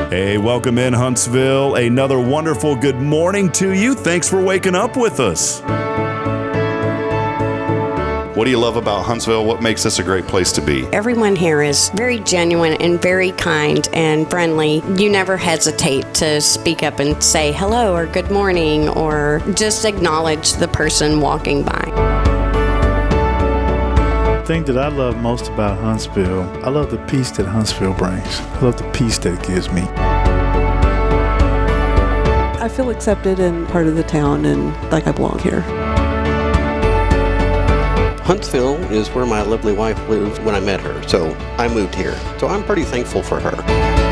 Hey, welcome in Huntsville. Another wonderful good morning to you. Thanks for waking up with us. What do you love about Huntsville? What makes this a great place to be? Everyone here is very genuine and very kind and friendly. You never hesitate to speak up and say hello or good morning or just acknowledge the person walking by. The thing that I love most about Huntsville, I love the peace that Huntsville brings. I love the peace that it gives me. I feel accepted and part of the town and like I belong here. Huntsville is where my lovely wife lived when I met her, so I moved here. So I'm pretty thankful for her.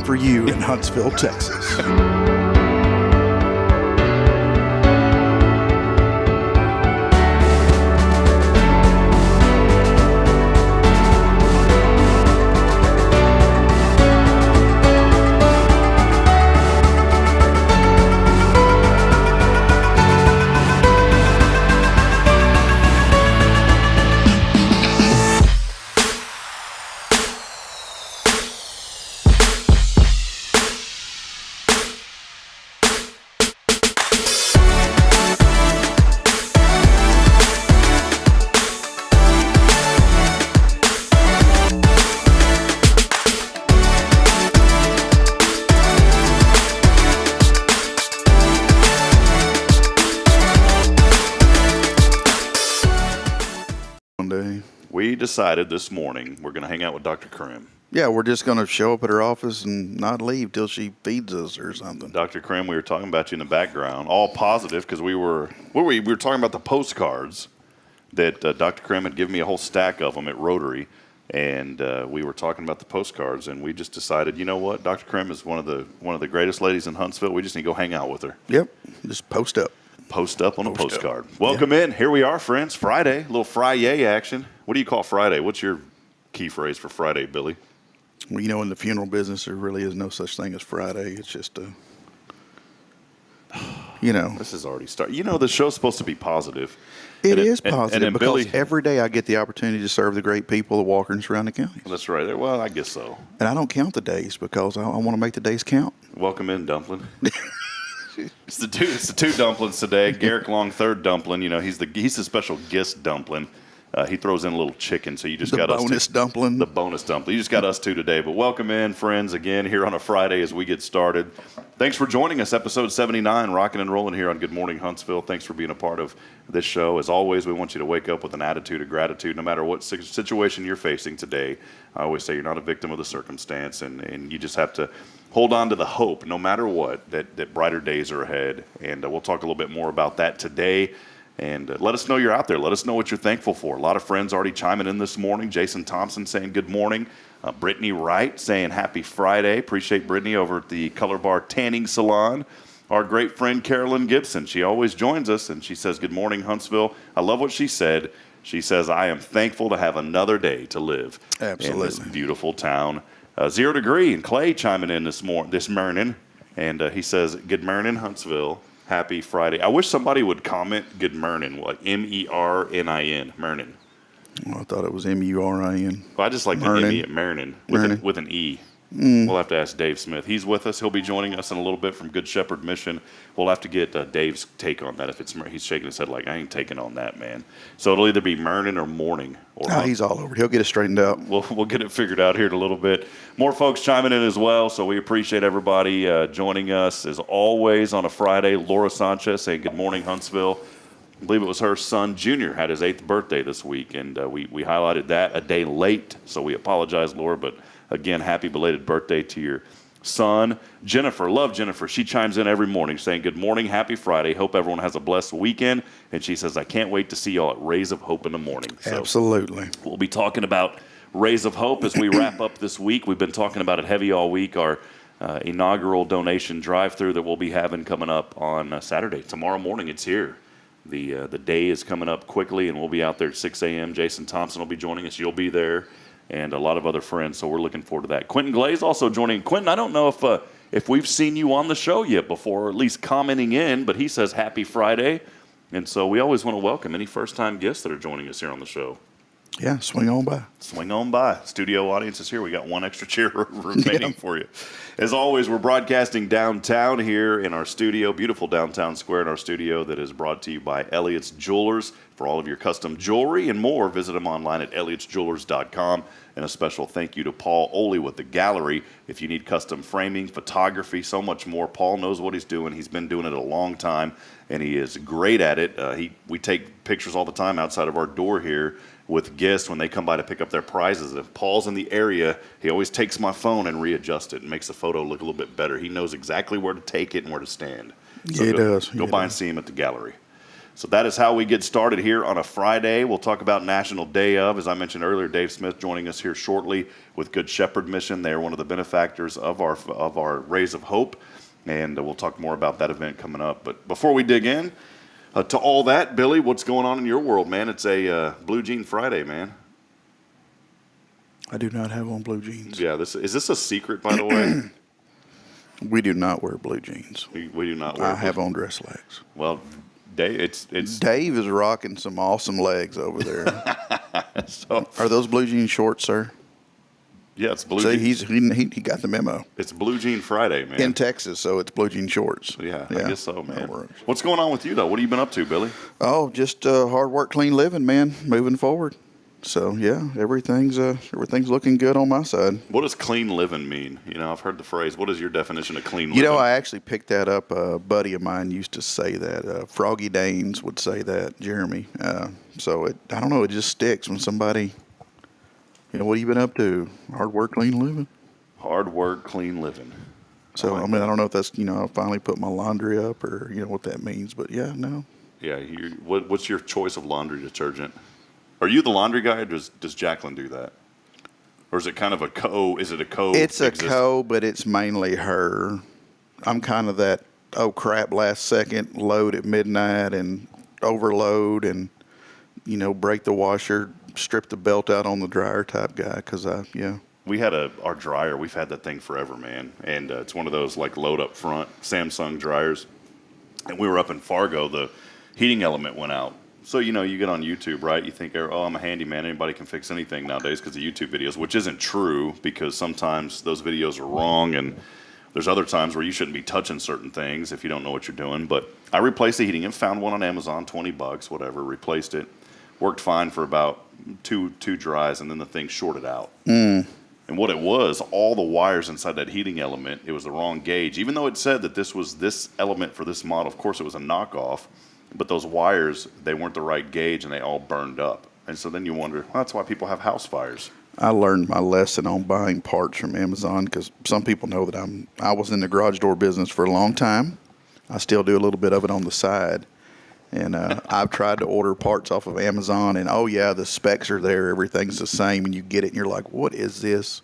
For you in Huntsville, Texas. We decided this morning we're going to hang out with Dr. Krim. Yeah, we're just going to show up at her office and not leave till she feeds us or something. Dr. Krim, we were talking about you in the background, all positive because we were talking about the postcards that Dr. Krim had given me a whole stack of them at Rotary, and we were talking about the postcards, and we just decided, you know what, Dr. Krim is one of the greatest ladies in Huntsville. We just need to go hang out with her. Yep, just post up. Post up on a postcard. Welcome in. Here we are, friends. Friday, a little Friday action. What do you call Friday? What's your key phrase for Friday, Billy? Well, you know, in the funeral business, there really is no such thing as Friday. It's just This is already started. You know, the show's supposed to be positive. It is positive and because Billy, every day I get the opportunity to serve the great people of Walker and surrounding counties. That's right. Well, I guess so. And I don't count the days because I want to make the days count. Welcome in, Dumpling. It's the two dumplings today. Garrick Long, third dumpling. You know, he's the special guest dumpling. He throws in a little chicken, so you just got us two. The bonus dumpling. You just got us two today. But welcome in, friends, again here on a Friday as we get started. Thanks for joining us, episode 79, rocking and rolling here on Good Morning Huntsville. Thanks for being a part of this show. As always, we want you to wake up with an attitude of gratitude, no matter what situation you're facing today. I always say you're not a victim of the circumstance, and you just have to hold on to the hope, no matter what, that brighter days are ahead. And we'll talk a little bit more about that today. And let us know you're out there. Let us know what you're thankful for. A lot of friends already chiming in this morning. Jason Thompson saying good morning. Brittany Wright saying happy Friday. Appreciate Brittany over at the Color Bar Tanning Salon. Our great friend Carolyn Gibson. She always joins us, and she says good morning, Huntsville. I love what she said. She says, I am thankful to have another day to live in this beautiful town. 0 degree, and Clay chiming in this morning, and he says, good morning, Huntsville. Happy Friday. I wish somebody would comment good morning, like M-E-R-N-I-N, morning. Well, I thought it was M-U-R-I-N. Well, I just like the M-E at morning with an E. We'll have to ask Dave Smith. He's with us. He'll be joining us in a little bit from Good Shepherd Mission. We'll have to get Dave's take on that. If it's he's shaking his head like, I ain't taking on that, man. So it'll either be morning or morning. Or he's all over. He'll get it straightened out. We'll get it figured out here in a little bit. More folks chiming in as well, so we appreciate everybody joining us. As always on a Friday, Laura Sanchez saying good morning, Huntsville. I believe it was her son, Junior, had his 8th birthday this week, and we highlighted that a day late, so we apologize, Laura, but again, happy belated birthday to your son. Jennifer, love Jennifer. She chimes in every morning saying, good morning, happy Friday. Hope everyone has a blessed weekend. And she says, I can't wait to see y'all at Rays of Hope in the morning. So absolutely. We'll be talking about Rays of Hope as we wrap up this week. We've been talking about it heavy all week, our inaugural donation drive-through that we'll be having coming up on Saturday. Tomorrow morning, it's here. The day is coming up quickly, and we'll be out there at 6 a.m. Jason Thompson will be joining us. You'll be there. And a lot of other friends, so we're looking forward to that. Quentin Glaze also joining. Quentin, I don't know if we've seen you on the show yet before, or at least commenting in, but he says happy Friday. And so we always want to welcome any first-time guests that are joining us here on the show. Yeah, swing on by. Swing on by. Studio audience is here. We got one extra chair remaining for you. As always, we're broadcasting downtown here in our studio, beautiful downtown square in our studio that is brought to you by Elliott's Jewelers. For all of your custom jewelry and more, visit them online at elliotsjewelers.com. And a special thank you to Paul Oley with the gallery. If you need custom framing, photography, so much more, Paul knows what he's doing. He's been doing it a long time, and he is great at it. We take pictures all the time outside of our door here with guests when they come by to pick up their prizes. And if Paul's in the area, he always takes my phone and readjusts it and makes the photo look a little bit better. He knows exactly where to take it and where to stand. So he does. Go by and see him at the gallery. So that is how we get started here on a Friday. We'll talk about National Day of. As I mentioned earlier, Dave Smith joining us here shortly with Good Shepherd Mission. They are one of the benefactors of our Rays of Hope, and we'll talk more about that event coming up. But before we dig in to all that, Billy, what's going on in your world, man? It's a Blue Jean Friday, man. I do not have on blue jeans. Yeah, is this a secret, by the way? We do not wear blue jeans. We do not wear. I have on dress legs. Well, Dave, it's Dave is rocking some awesome legs over there. So, are those blue jean shorts, sir? Yeah, it's blue. See, he got the memo. It's Blue Jean Friday, man. In Texas, so it's blue jean shorts. Yeah, I guess so, man. What's going on with you, though? What have you been up to, Billy? Oh, just hard work, clean living, man. Moving forward. So yeah, everything's looking good on my side. What does clean living mean? You know, I've heard the phrase. What is your definition of clean living? You know, I actually picked that up. A buddy of mine used to say that. Froggy Danes would say that. Jeremy. So I don't know. It just sticks when somebody. You know, what have you been up to? Hard work, clean living. Hard work, clean living. So I don't know if that's I finally put my laundry up or what that means, but yeah, no. Yeah. What's your choice of laundry detergent? Are you the laundry guy, or does Jacqueline do that? Or is it kind of a co? Is it a co? It's a co, but it's mainly her. I'm kind of that, oh crap, last second load at midnight and overload and, break the washer, strip the belt out on the dryer type guy because We had our dryer. We've had that thing forever, man. And it's one of those like load up front Samsung dryers. And we were up in Fargo. The heating element went out. So, you get on YouTube, right? You think, oh, I'm a handyman. Anybody can fix anything nowadays because of YouTube videos, which isn't true because sometimes those videos are wrong. And there's other times where you shouldn't be touching certain things if you don't know what you're doing. But I replaced the heating and found one on Amazon, $20, whatever, replaced it. Worked fine for about two dries, and then the thing shorted out. And what it was, all the wires inside that heating element, it was the wrong gauge. Even though it said that this was this element for this model, of course it was a knockoff. But those wires, they weren't the right gauge, and they all burned up. And so then you wonder, well, that's why people have house fires. I learned my lesson on buying parts from Amazon because some people know that I was in the garage door business for a long time. I still do a little bit of it on the side. And I've tried to order parts off of Amazon, and oh yeah, the specs are there. Everything's the same, and you get it, and you're like, what is this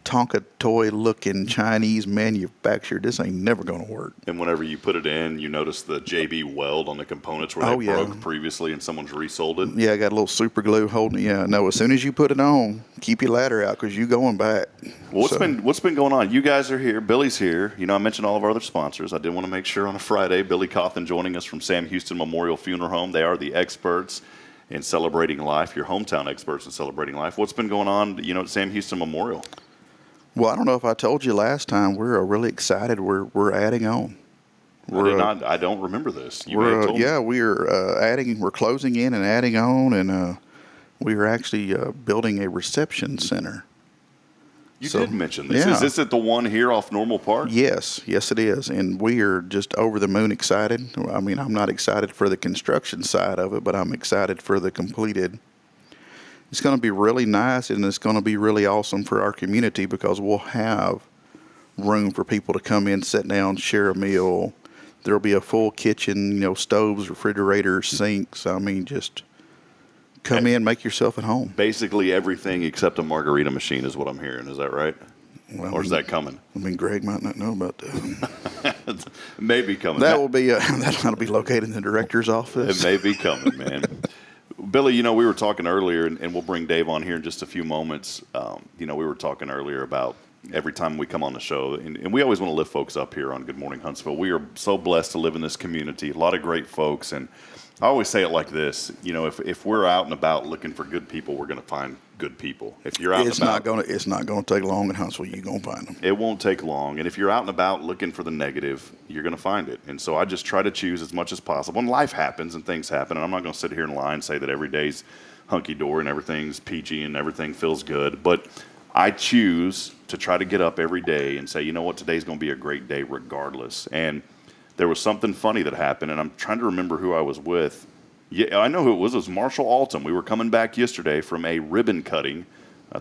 Tonka toy-looking Chinese manufacturer? This ain't never going to work. And whenever you put it in, you notice the JB weld on the components where they broke previously and someone's resold it. Yeah, I got a little super glue holding it. Yeah, no, as soon as you put it on, keep your ladder out because you're going back. Well, what's been going on? You guys are here. Billy's here. I mentioned all of our other sponsors. I did want to make sure on a Friday, Billy Cauthen joining us from Sam Houston Memorial Funeral Home. They are the experts in celebrating life, your hometown experts in celebrating life. What's been going on, at Sam Houston Memorial? Well, I don't know if I told you last time. We're really excited. We're adding on. I don't remember this. You may have told me. Yeah, we're adding. We're closing in and adding on, and we are actually building a reception center. You did mention this. Yeah. Is this at the one here off Normal Park? Yes, it is, and we are just over the moon excited. I mean, I'm not excited for the construction side of it, but I'm excited for the completed. It's going to be really nice, and it's going to be really awesome for our community because we'll have room for people to come in, sit down, share a meal. There'll be a full kitchen, stoves, refrigerators, sinks. I mean, just come in, make yourself at home. Basically everything except a margarita machine is what I'm hearing. Is that right? Well, or is that coming? I mean, Greg might not know about that. Maybe coming. That'll be located in the director's office. It may be coming, man. Billy, we were talking earlier, and we'll bring Dave on here in just a few moments. We were talking earlier about every time we come on the show, and we always want to lift folks up here on Good Morning Huntsville. We are so blessed to live in this community, a lot of great folks, and I always say it like this, if we're out and about looking for good people, we're going to find good people. If you're out it's not going to take long in Huntsville. You're going to find them. It won't take long. And if you're out and about looking for the negative, you're going to find it. And so I just try to choose as much as possible. And life happens and things happen. And I'm not going to sit here and lie and say that every day's hunky-dory and everything's peachy and everything feels good. But I choose to try to get up every day and say, you know what, today's going to be a great day regardless. And there was something funny that happened, and I'm trying to remember who I was with. Yeah, I know who it was. It was Marshall Alton. We were coming back yesterday from a ribbon cutting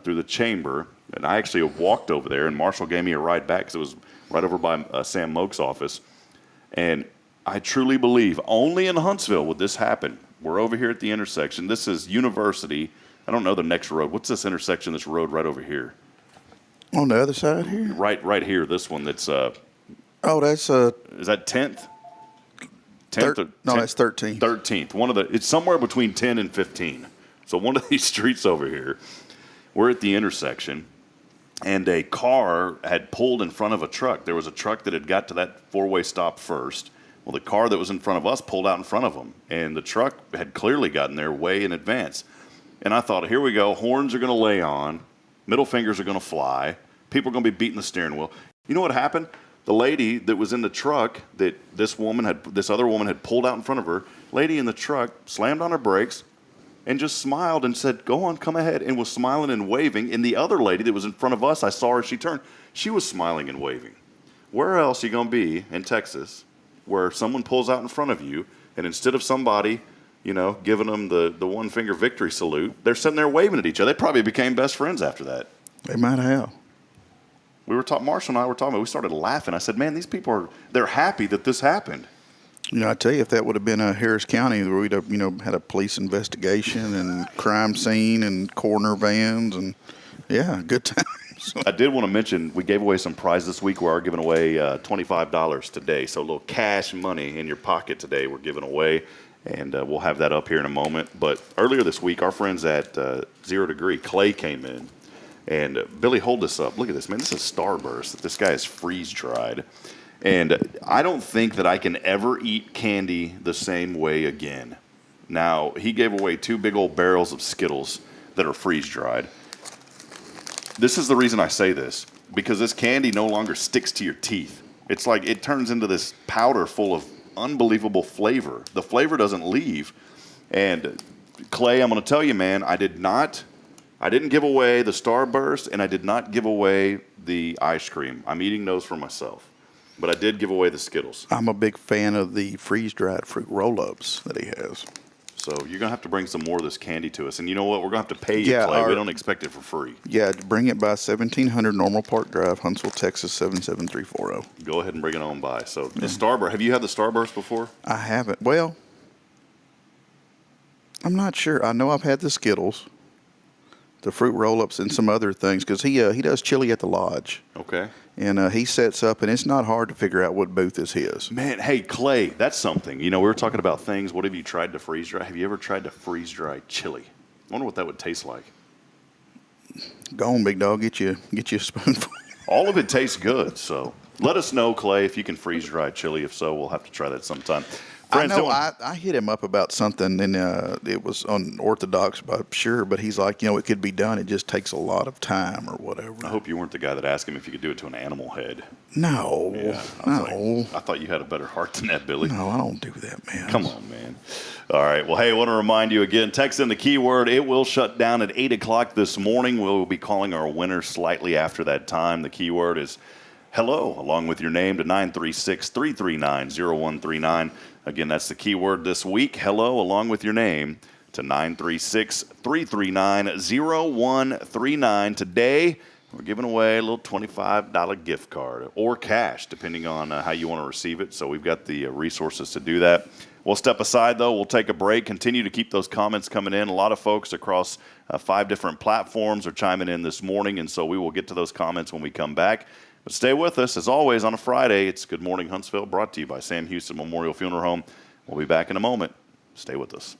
through the chamber, and I actually walked over there, and Marshall gave me a ride back because it was right over by Sam Moak's office. And I truly believe only in Huntsville would this happen. We're over here at the intersection. This is University. I don't know the next road. What's this intersection, this road right over here? On the other side here? Right here, this one that's... Oh, that's is that 10th? 10th no, that's 13th. 13th. It's somewhere between 10 and 15. So one of these streets over here, we're at the intersection, and a car had pulled in front of a truck. There was a truck that had got to that four-way stop first. Well, the car that was in front of us pulled out in front of them, and the truck had clearly gotten there way in advance. And I thought, here we go. Horns are going to lay on. Middle fingers are going to fly. People are going to be beating the steering wheel. You know what happened? The lady that was in the truck that this other woman had pulled out in front of her, lady in the truck slammed on her brakes and just smiled and said, go on, come ahead, and was smiling and waving. And the other lady that was in front of us, I saw her, she turned, she was smiling and waving. Where else are you going to be in Texas where someone pulls out in front of you and instead of somebody, giving them the one-finger victory salute, they're sitting there waving at each other. They probably became best friends after that. They might have. Marshall and I were talking about, we started laughing. I said, man, these people they're happy that this happened. I tell you, if that would have been Harris County, we'd have, had a police investigation and crime scene and coroner vans and, yeah, good times. I did want to mention, we gave away some prizes this week. We are giving away $25 today. So a little cash money in your pocket today we're giving away. And we'll have that up here in a moment. But earlier this week, our friends at 0 Degree, Clay, came in. And Billy, hold this up. Look at this, man. This is Starburst. This guy is freeze-dried. And I don't think that I can ever eat candy the same way again. Now, he gave away 2 big old barrels of Skittles that are freeze-dried. This is the reason I say this, because this candy no longer sticks to your teeth. It's like it turns into this powder full of unbelievable flavor. The flavor doesn't leave. And Clay, I'm going to tell you, man, I didn't give away the Starburst, and I did not give away the ice cream. I'm eating those for myself. But I did give away the Skittles. I'm a big fan of the freeze-dried fruit roll-ups that he has. So you're going to have to bring some more of this candy to us. And you know what? We're going to have to pay you, Clay. We don't expect it for free. Yeah, bring it by 1700 Normal Park Drive, Huntsville, Texas, 77340. Go ahead and bring it on by. So the Starburst, have you had the Starburst before? I haven't. Well, I'm not sure. I know I've had the Skittles, the fruit roll-ups, and some other things, because he does chili at the lodge. Okay. And he sets up, and it's not hard to figure out what booth is his. Man, hey, Clay, that's something. We were talking about things. What have you tried to freeze-dry? Have you ever tried to freeze-dry chili? I wonder what that would taste like. Go on, big dog. Get you a spoonful. All of it tastes good, so let us know, Clay, if you can freeze-dry chili. If so, we'll have to try that sometime. friend's I know. doing. I hit him up about something, and it was unorthodox, but sure. But he's like, it could be done. It just takes a lot of time or whatever. I hope you weren't the guy that asked him if you could do it to an animal head. No, Yeah, no. I thought you had a better heart than that, Billy. No, I don't do that, man. Come on, man. All right. Well, hey, I want to remind you again, text in the keyword. It will shut down at 8 o'clock this morning. We'll be calling our winner slightly after that time. The keyword is hello, along with your name, to 936-339-0139. Again, that's the keyword this week. Hello, along with your name, to 936-339-0139. Today, we're giving away a little $25 gift card or cash, depending on how you want to receive it. So we've got the resources to do that. We'll step aside, though. We'll take a break. Continue to keep those comments coming in. A lot of folks across 5 different platforms are chiming in this morning, and so we will get to those comments when we come back. But stay with us. As always, on a Friday, it's Good Morning Huntsville, brought to you by Sam Houston Memorial Funeral Home. We'll be back in a moment. Stay with us.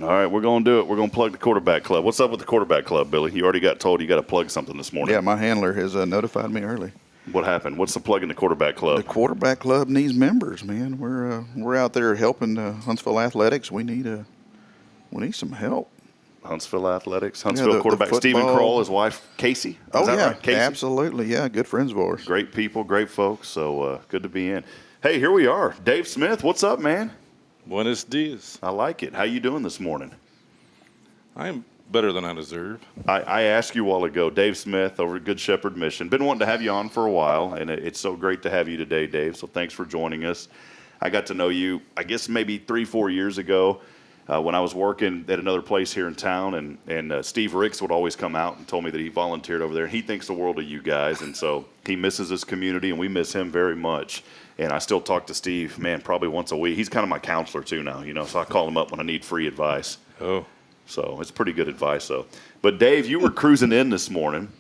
All right, we're going to do it. We're going to plug the quarterback club. What's up with the quarterback club, Billy? You already got told you got to plug something this morning. Yeah, my handler has notified me early. What happened? What's the plug in the quarterback club? The quarterback club needs members, man. We're out there helping Huntsville athletics. We need some help. Huntsville Athletics, Huntsville the quarterback Stephen Kroll, his wife Casey. Oh, yeah, right? Casey? Absolutely. Yeah, good friends of ours. Great people, great folks. So good to be in. Hey, here we are. Dave Smith, what's up, man? Buenos dias. I like it. How you doing this morning? I am better than I deserve. I asked you a while ago, Dave Smith over at Good Shepherd Mission. Been wanting to have you on for a while, and it's so great to have you today, Dave. So thanks for joining us. I got to know you, I guess, maybe 3-4 years ago when I was working at another place here in town, and Steve Ricks would always come out and told me that he volunteered over there, and he thinks the world of you guys, and so he misses this community, and we miss him very much. And I still talk to Steve, man, probably once a week. He's kind of my counselor, too, now, so I call him up when I need free advice. Oh. So it's pretty good advice, though. But, Dave, you were cruising in this morning.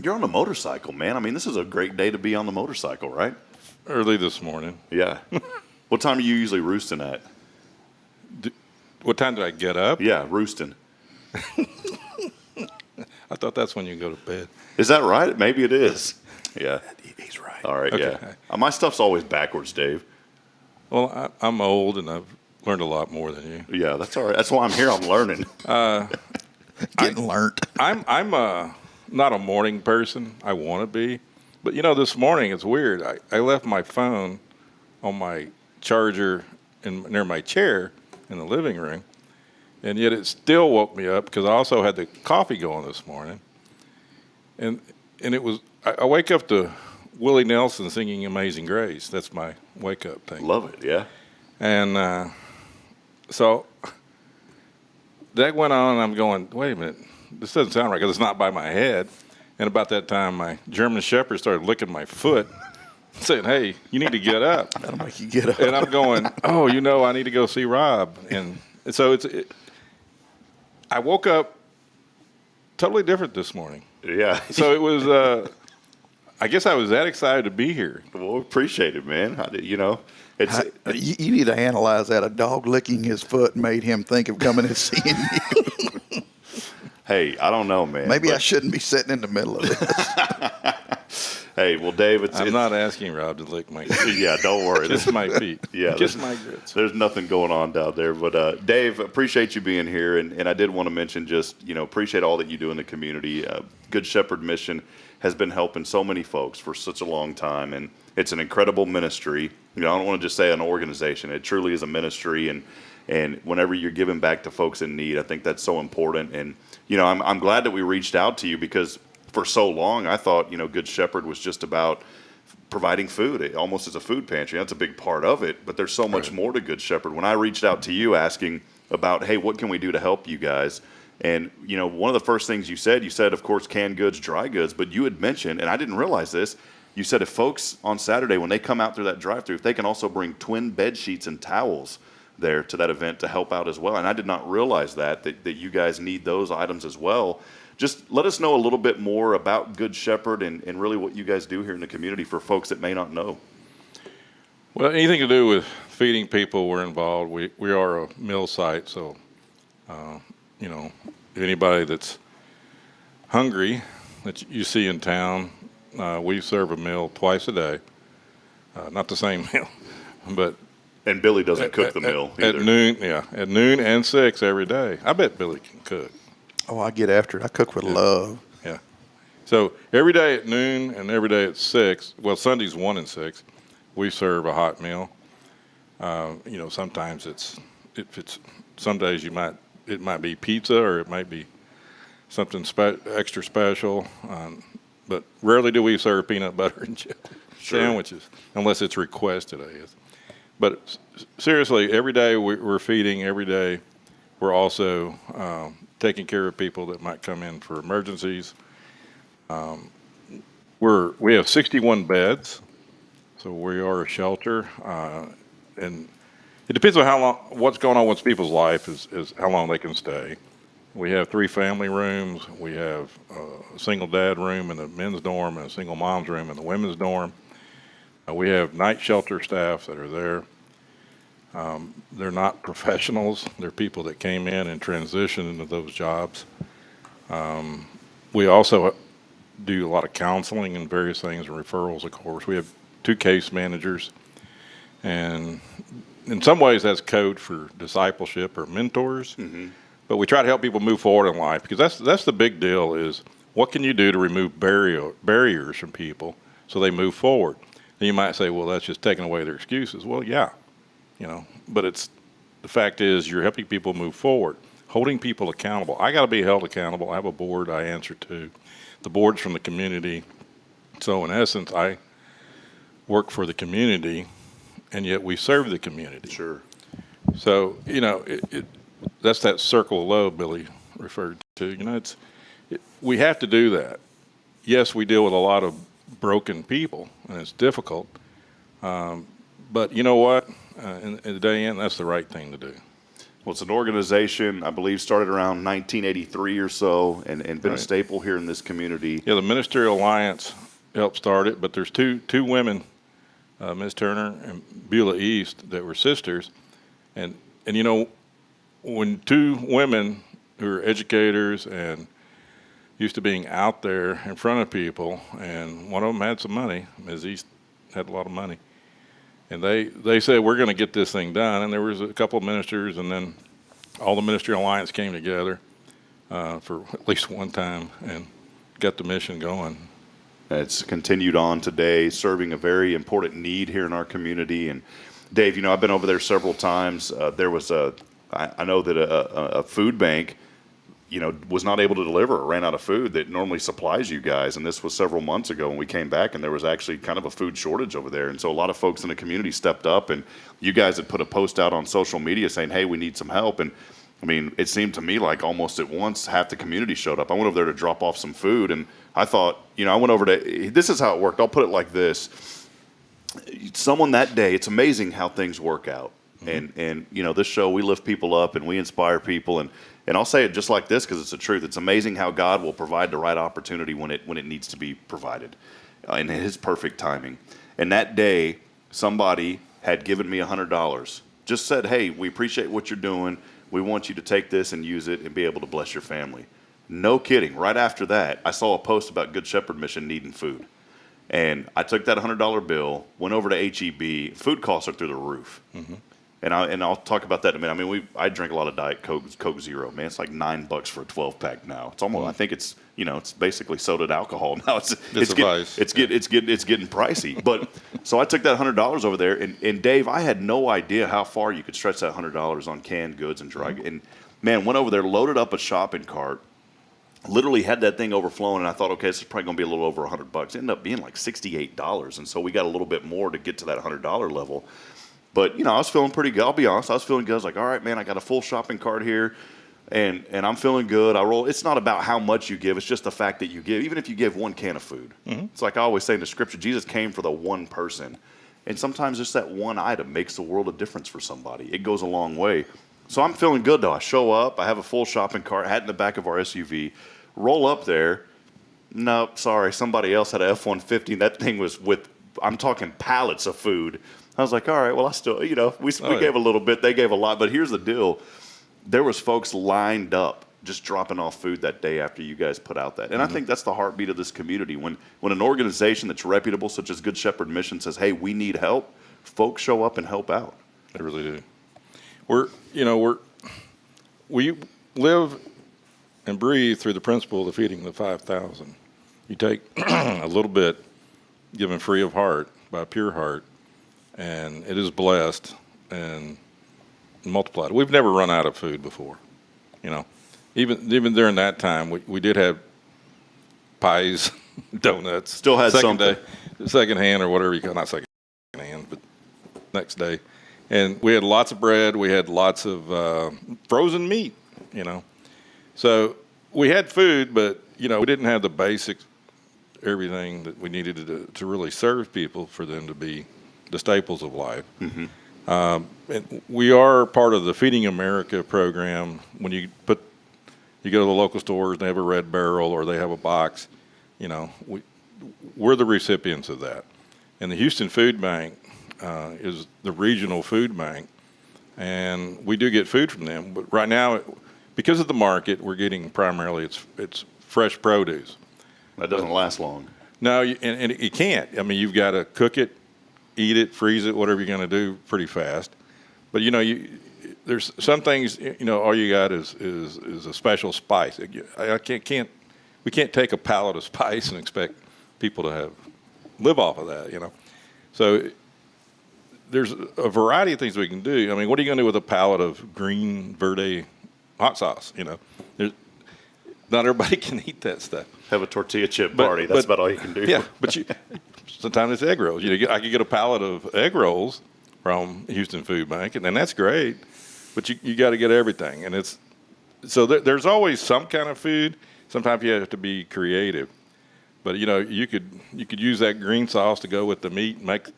You're on a motorcycle, man. I mean, this is a great day to be on the motorcycle, right? Early this morning. Yeah. What time are you usually roosting at? What time did I get up? Yeah, roosting. I thought that's when you go to bed. Is that right? Maybe it is. Yeah. He's right. All right, Okay. yeah. My stuff's always backwards, Dave. Well, I'm old, and I've learned a lot more than you. Yeah, that's all right. That's why I'm here. I'm learning. Getting learnt. I'm not a morning person. I want to be. But, this morning it's weird. I left my phone on my charger near my chair in the living room, and yet it still woke me up because I also had the coffee going this morning. And it was I wake up to Willie Nelson singing Amazing Grace. That's my wake-up thing. Love it, yeah. And so that went on, and I'm going, wait a minute, this doesn't sound right because it's not by my head. And about that time, my German Shepherd started licking my foot, saying, hey, you need to get up. That'll make you get up. And I'm going, oh, I need to go see Rob. And so I woke up totally different this morning. Yeah. So it was, I guess I was that excited to be here. Well, appreciate it, man. It's You need to analyze that. A dog licking his foot made him think of coming and seeing you. Hey, I don't know, man. Maybe I shouldn't be sitting in the middle of this. Hey, well, Dave, I'm not asking Rob to lick my feet. Yeah, don't worry. Kiss my feet. Yeah, Kiss my grits. There's nothing going on down there. But, Dave, appreciate you being here. And I did want to mention just, appreciate all that you do in the community. Good Shepherd Mission has been helping so many folks for such a long time, and it's an incredible ministry. I don't want to just say an organization. It truly is a ministry, and whenever you're giving back to folks in need, I think that's so important. And I'm glad that we reached out to you, because for so long I thought Good Shepherd was just about providing food, almost as a food pantry. That's a big part of it, but there's so much more to Good Shepherd. When I reached out to you asking about, hey, what can we do to help you guys? And one of the first things you said, of course, canned goods, dry goods, but you had mentioned, and I didn't realize this, you said if folks on Saturday, when they come out through that drive-through, if they can also bring twin bed sheets and towels there to that event to help out as well. And I did not realize that you guys need those items as well. Just let us know a little bit more about Good Shepherd and really what you guys do here in the community for folks that may not know. Well, anything to do with feeding people, we're involved. We are a meal site, so, anybody that's hungry that you see in town, we serve a meal twice a day. Not the same meal, but... And Billy doesn't cook the meal either. At noon and 6 every day. I bet Billy can cook. Oh, I get after it. I cook with love. Yeah. So every day at noon and every day at 6, well, Sunday's 1 and 6, we serve a hot meal. Sometimes some days it might be pizza, or it might be something extra special. But rarely do we serve peanut butter and jelly sandwiches, unless it's requested, I guess. But seriously, every day we're feeding. Every day we're also taking care of people that might come in for emergencies. We have 61 beds, so we are a shelter, and it depends on what's going on with people's life is how long they can stay. We have 3 family rooms. We have a single dad room in the men's dorm and a single mom's room in the women's dorm. We have night shelter staff that are there. They're not professionals. They're people that came in and transitioned into those jobs. We also do a lot of counseling and various things, and referrals, of course. We have 2 case managers, and in some ways that's code for discipleship or mentors. Mm-hmm. But we try to help people move forward in life, because that's the big deal, is what can you do to remove barriers from people so they move forward? And you might say, well, that's just taking away their excuses. Well, yeah, but the fact is you're helping people move forward, holding people accountable. I got to be held accountable. I have a board I answer to. The board's from the community. So in essence, I work for the community, and yet we serve the community. Sure. So, that's that circle of love Billy referred to. We have to do that. Yes, we deal with a lot of broken people, and it's difficult. But you know what? In the day end, that's the right thing to do. Well, it's an organization, I believe, started around 1983 or so, and been a staple here in this community. Yeah, the Ministerial Alliance helped start it, but there's two women, Ms. Turner and Beulah East, that were sisters. And when 2 women who are educators and used to being out there in front of people, and one of them had some money, Ms. East had a lot of money, and they said, we're going to get this thing done. And there was a couple of ministers, and then all the Ministerial Alliance came together for at least one time and got the mission going. It's continued on today, serving a very important need here in our community. And Dave, I've been over there several times. There was I know that a food bank, was not able to deliver or ran out of food that normally supplies you guys. And this was several months ago when we came back, and there was actually kind of a food shortage over there. And so a lot of folks in the community stepped up, and you guys had put a post out on social media saying, hey, we need some help. And it seemed to me like almost at once half the community showed up. I went over there to drop off some food, and I thought, I went over to, this is how it worked. I'll put it like this. Someone that day, it's amazing how things work out. Mm-hmm. And this show, we lift people up and we inspire people. And I'll say it just like this because it's the truth. It's amazing how God will provide the right opportunity when it needs to be provided in His perfect timing. And that day, somebody had given me $100. Just said, hey, we appreciate what you're doing. We want you to take this and use it and be able to bless your family. No kidding. Right after that, I saw a post about Good Shepherd Mission needing food. And I took that $100 bill, went over to HEB. Food costs are through the roof. Mm-hmm. And I'll talk about that in a minute. I mean, I drink a lot of Diet Coke Zero. Man, it's like $9 for a 12-pack now. It's almost. I think it's it's basically soda alcohol now. It's getting pricey. But so I took that $100 over there, and Dave, I had no idea how far you could stretch that $100 on canned goods and dry. And man, went over there, loaded up a shopping cart. Literally had that thing overflowing, and I thought, okay, this is probably going to be a little over $100. It ended up being like $68, and so we got a little bit more to get to that $100 level. But I was feeling pretty good. I'll be honest, I was feeling good. I was like, all right, man, I got a full shopping cart here, and I'm feeling good. I roll. It's not about how much you give; it's just the fact that you give. Even if you give one can of food, it's like I always say in the scripture, Jesus came for the one person, and sometimes just that one item makes the world of difference for somebody. It goes a long way. So I'm feeling good though. I show up, I have a full shopping cart, had it in the back of our SUV. Roll up there. No, sorry, somebody else had a F-150. That thing was I'm talking pallets of food. I was like, all right, well, I still, we gave a little bit. They gave a lot. But here's the deal. There was folks lined up just dropping off food that day after you guys put out that. And I think that's the heartbeat of this community. When an organization that's reputable, such as Good Shepherd Mission, says, hey, we need help, folks show up and help out. They really do. We live and breathe through the principle of feeding the 5,000. You take a little bit, given free of heart, by a pure heart, and it is blessed and multiplied. We've never run out of food before. Even during that time, we did have pies, donuts. Still had something. Second hand or whatever you call it, not second hand, but next day. And we had lots of bread. We had lots of frozen meat, So we had food, but, we didn't have the basic everything that we needed to really serve people for them to be the staples of life. Mm-hmm. And we are part of the Feeding America program. When you go to the local stores, they have a Red Barrel or they have a box, we're the recipients of that. And the Houston Food Bank is the regional food bank, and we do get food from them. But right now, because of the market, we're getting primarily it's fresh produce. That doesn't last long. No, and it can't. I mean, you've got to cook it, eat it, freeze it, whatever you're going to do pretty fast. But, there's some things, all you got is a special spice. We can't take a pallet of spice and expect people to live off of that, So there's a variety of things we can do. I mean, what are you going to do with a pallet of green verde hot sauce? Not everybody can eat that stuff. Have a tortilla chip party. That's about all you can do. Yeah, but sometimes it's egg rolls. I could get a pallet of egg rolls from Houston Food Bank, and then that's great. But you got to get everything, and there's always some kind of food. Sometimes you have to be creative, but you could use that green sauce to go with the meat and make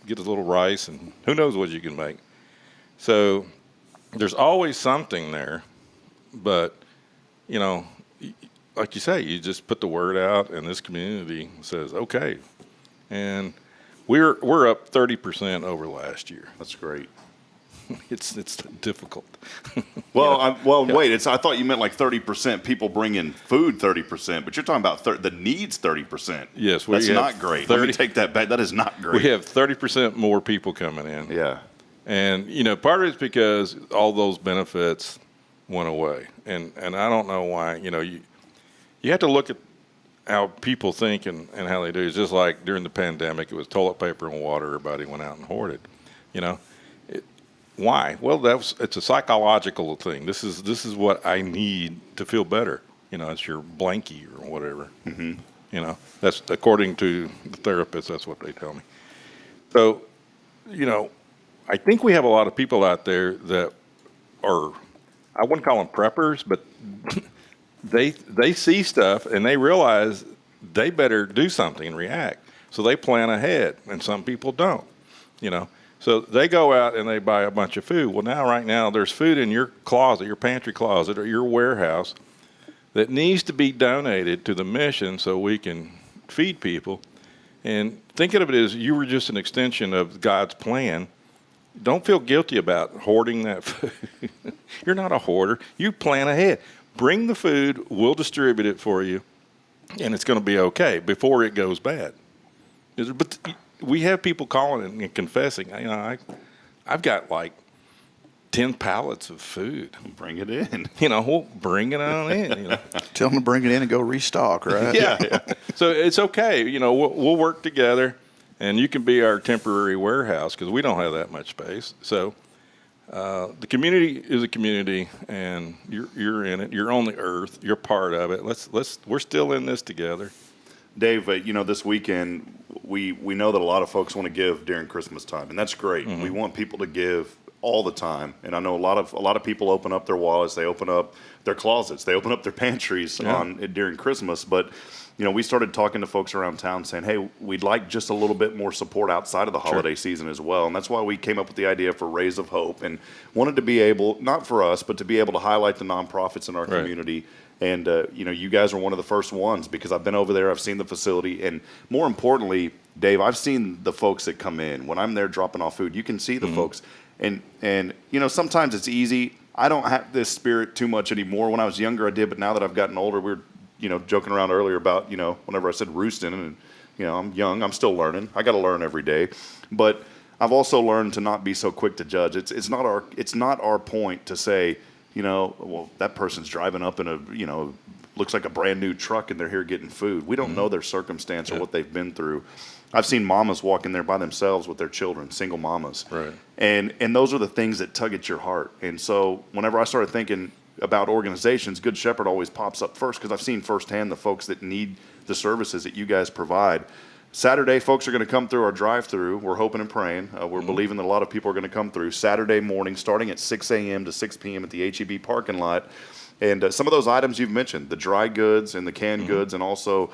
get a little rice, and who knows what you can make. So there's always something there, but like you say, you just put the word out, and this community says okay, and we're up 30% over last year. That's great. It's difficult. Well, wait. I thought you meant like 30% people bring in food 30%, but you're talking about the needs 30%. Yes, that's not great. Let me take that back. That is not great. We have 30% more people coming in. Yeah, and part of it's because all those benefits went away, and I don't know why. You have to look at how people think and how they do. It's just like during the pandemic, it was toilet paper and water. Everybody went out and hoarded. Why? Well, it's a psychological thing. This is what I need to feel better. It's your blankie or whatever. Mm-hmm. That's according to the therapist. That's what they tell me. So, I think we have a lot of people out there that are, I wouldn't call them preppers, but they see stuff and they realize they better do something and react. So they plan ahead, and some people don't. So they go out and they buy a bunch of food. Well, right now, there's food in your closet, your pantry closet, or your warehouse that needs to be donated to the mission so we can feed people. And thinking of it as you were just an extension of God's plan, don't feel guilty about hoarding that food. You're not a hoarder. You plan ahead. Bring the food. We'll distribute it for you, and it's going to be okay before it goes bad. But we have people calling and confessing, I I've got like 10 pallets of food. Bring it in. We'll bring it on in. Tell them to bring it in and go restock, right? Yeah. So it's okay. We'll work together, and you can be our temporary warehouse because we don't have that much space. So the community is a community, and you're in it. You're on the earth. You're part of it. We're still in this together. Dave, this weekend we know that a lot of folks want to give during Christmas time, and that's great. Mm-hmm. We want people to give all the time, and I know a lot of people open up their wallets, they open up their closets, they open up their pantries during Christmas. But we started talking to folks around town saying, hey, we'd like just a little bit more support outside of the holiday season as well. And that's why we came up with the idea for Rays of Hope, and wanted to be able, not for us, but to be able to highlight the nonprofits in our community. And, you guys are one of the first ones, because I've been over there, I've seen the facility, and more importantly, Dave, I've seen the folks that come in. When I'm there dropping off food, you can see the folks. And sometimes it's easy. I don't have this spirit too much anymore. When I was younger, I did, but now that I've gotten older, we were, joking around earlier about, whenever I said roosting, and, I'm young, I'm still learning. I got to learn every day. But I've also learned to not be so quick to judge. It's not our point to say, well, that person's driving up in a, looks like a brand new truck and they're here getting food. We don't know their circumstance or what they've been through. I've seen mamas walk in there by themselves with their children, single mamas. Right. And those are the things that tug at your heart. And so whenever I started thinking about organizations, Good Shepherd always pops up first, because I've seen firsthand the folks that need the services that you guys provide. Saturday, folks are going to come through our drive-through. We're hoping and praying. We're believing that a lot of people are going to come through Saturday morning, starting at 6 a.m. to 6 p.m. at the H-E-B parking lot. And some of those items you've mentioned, the dry goods and the canned goods, and also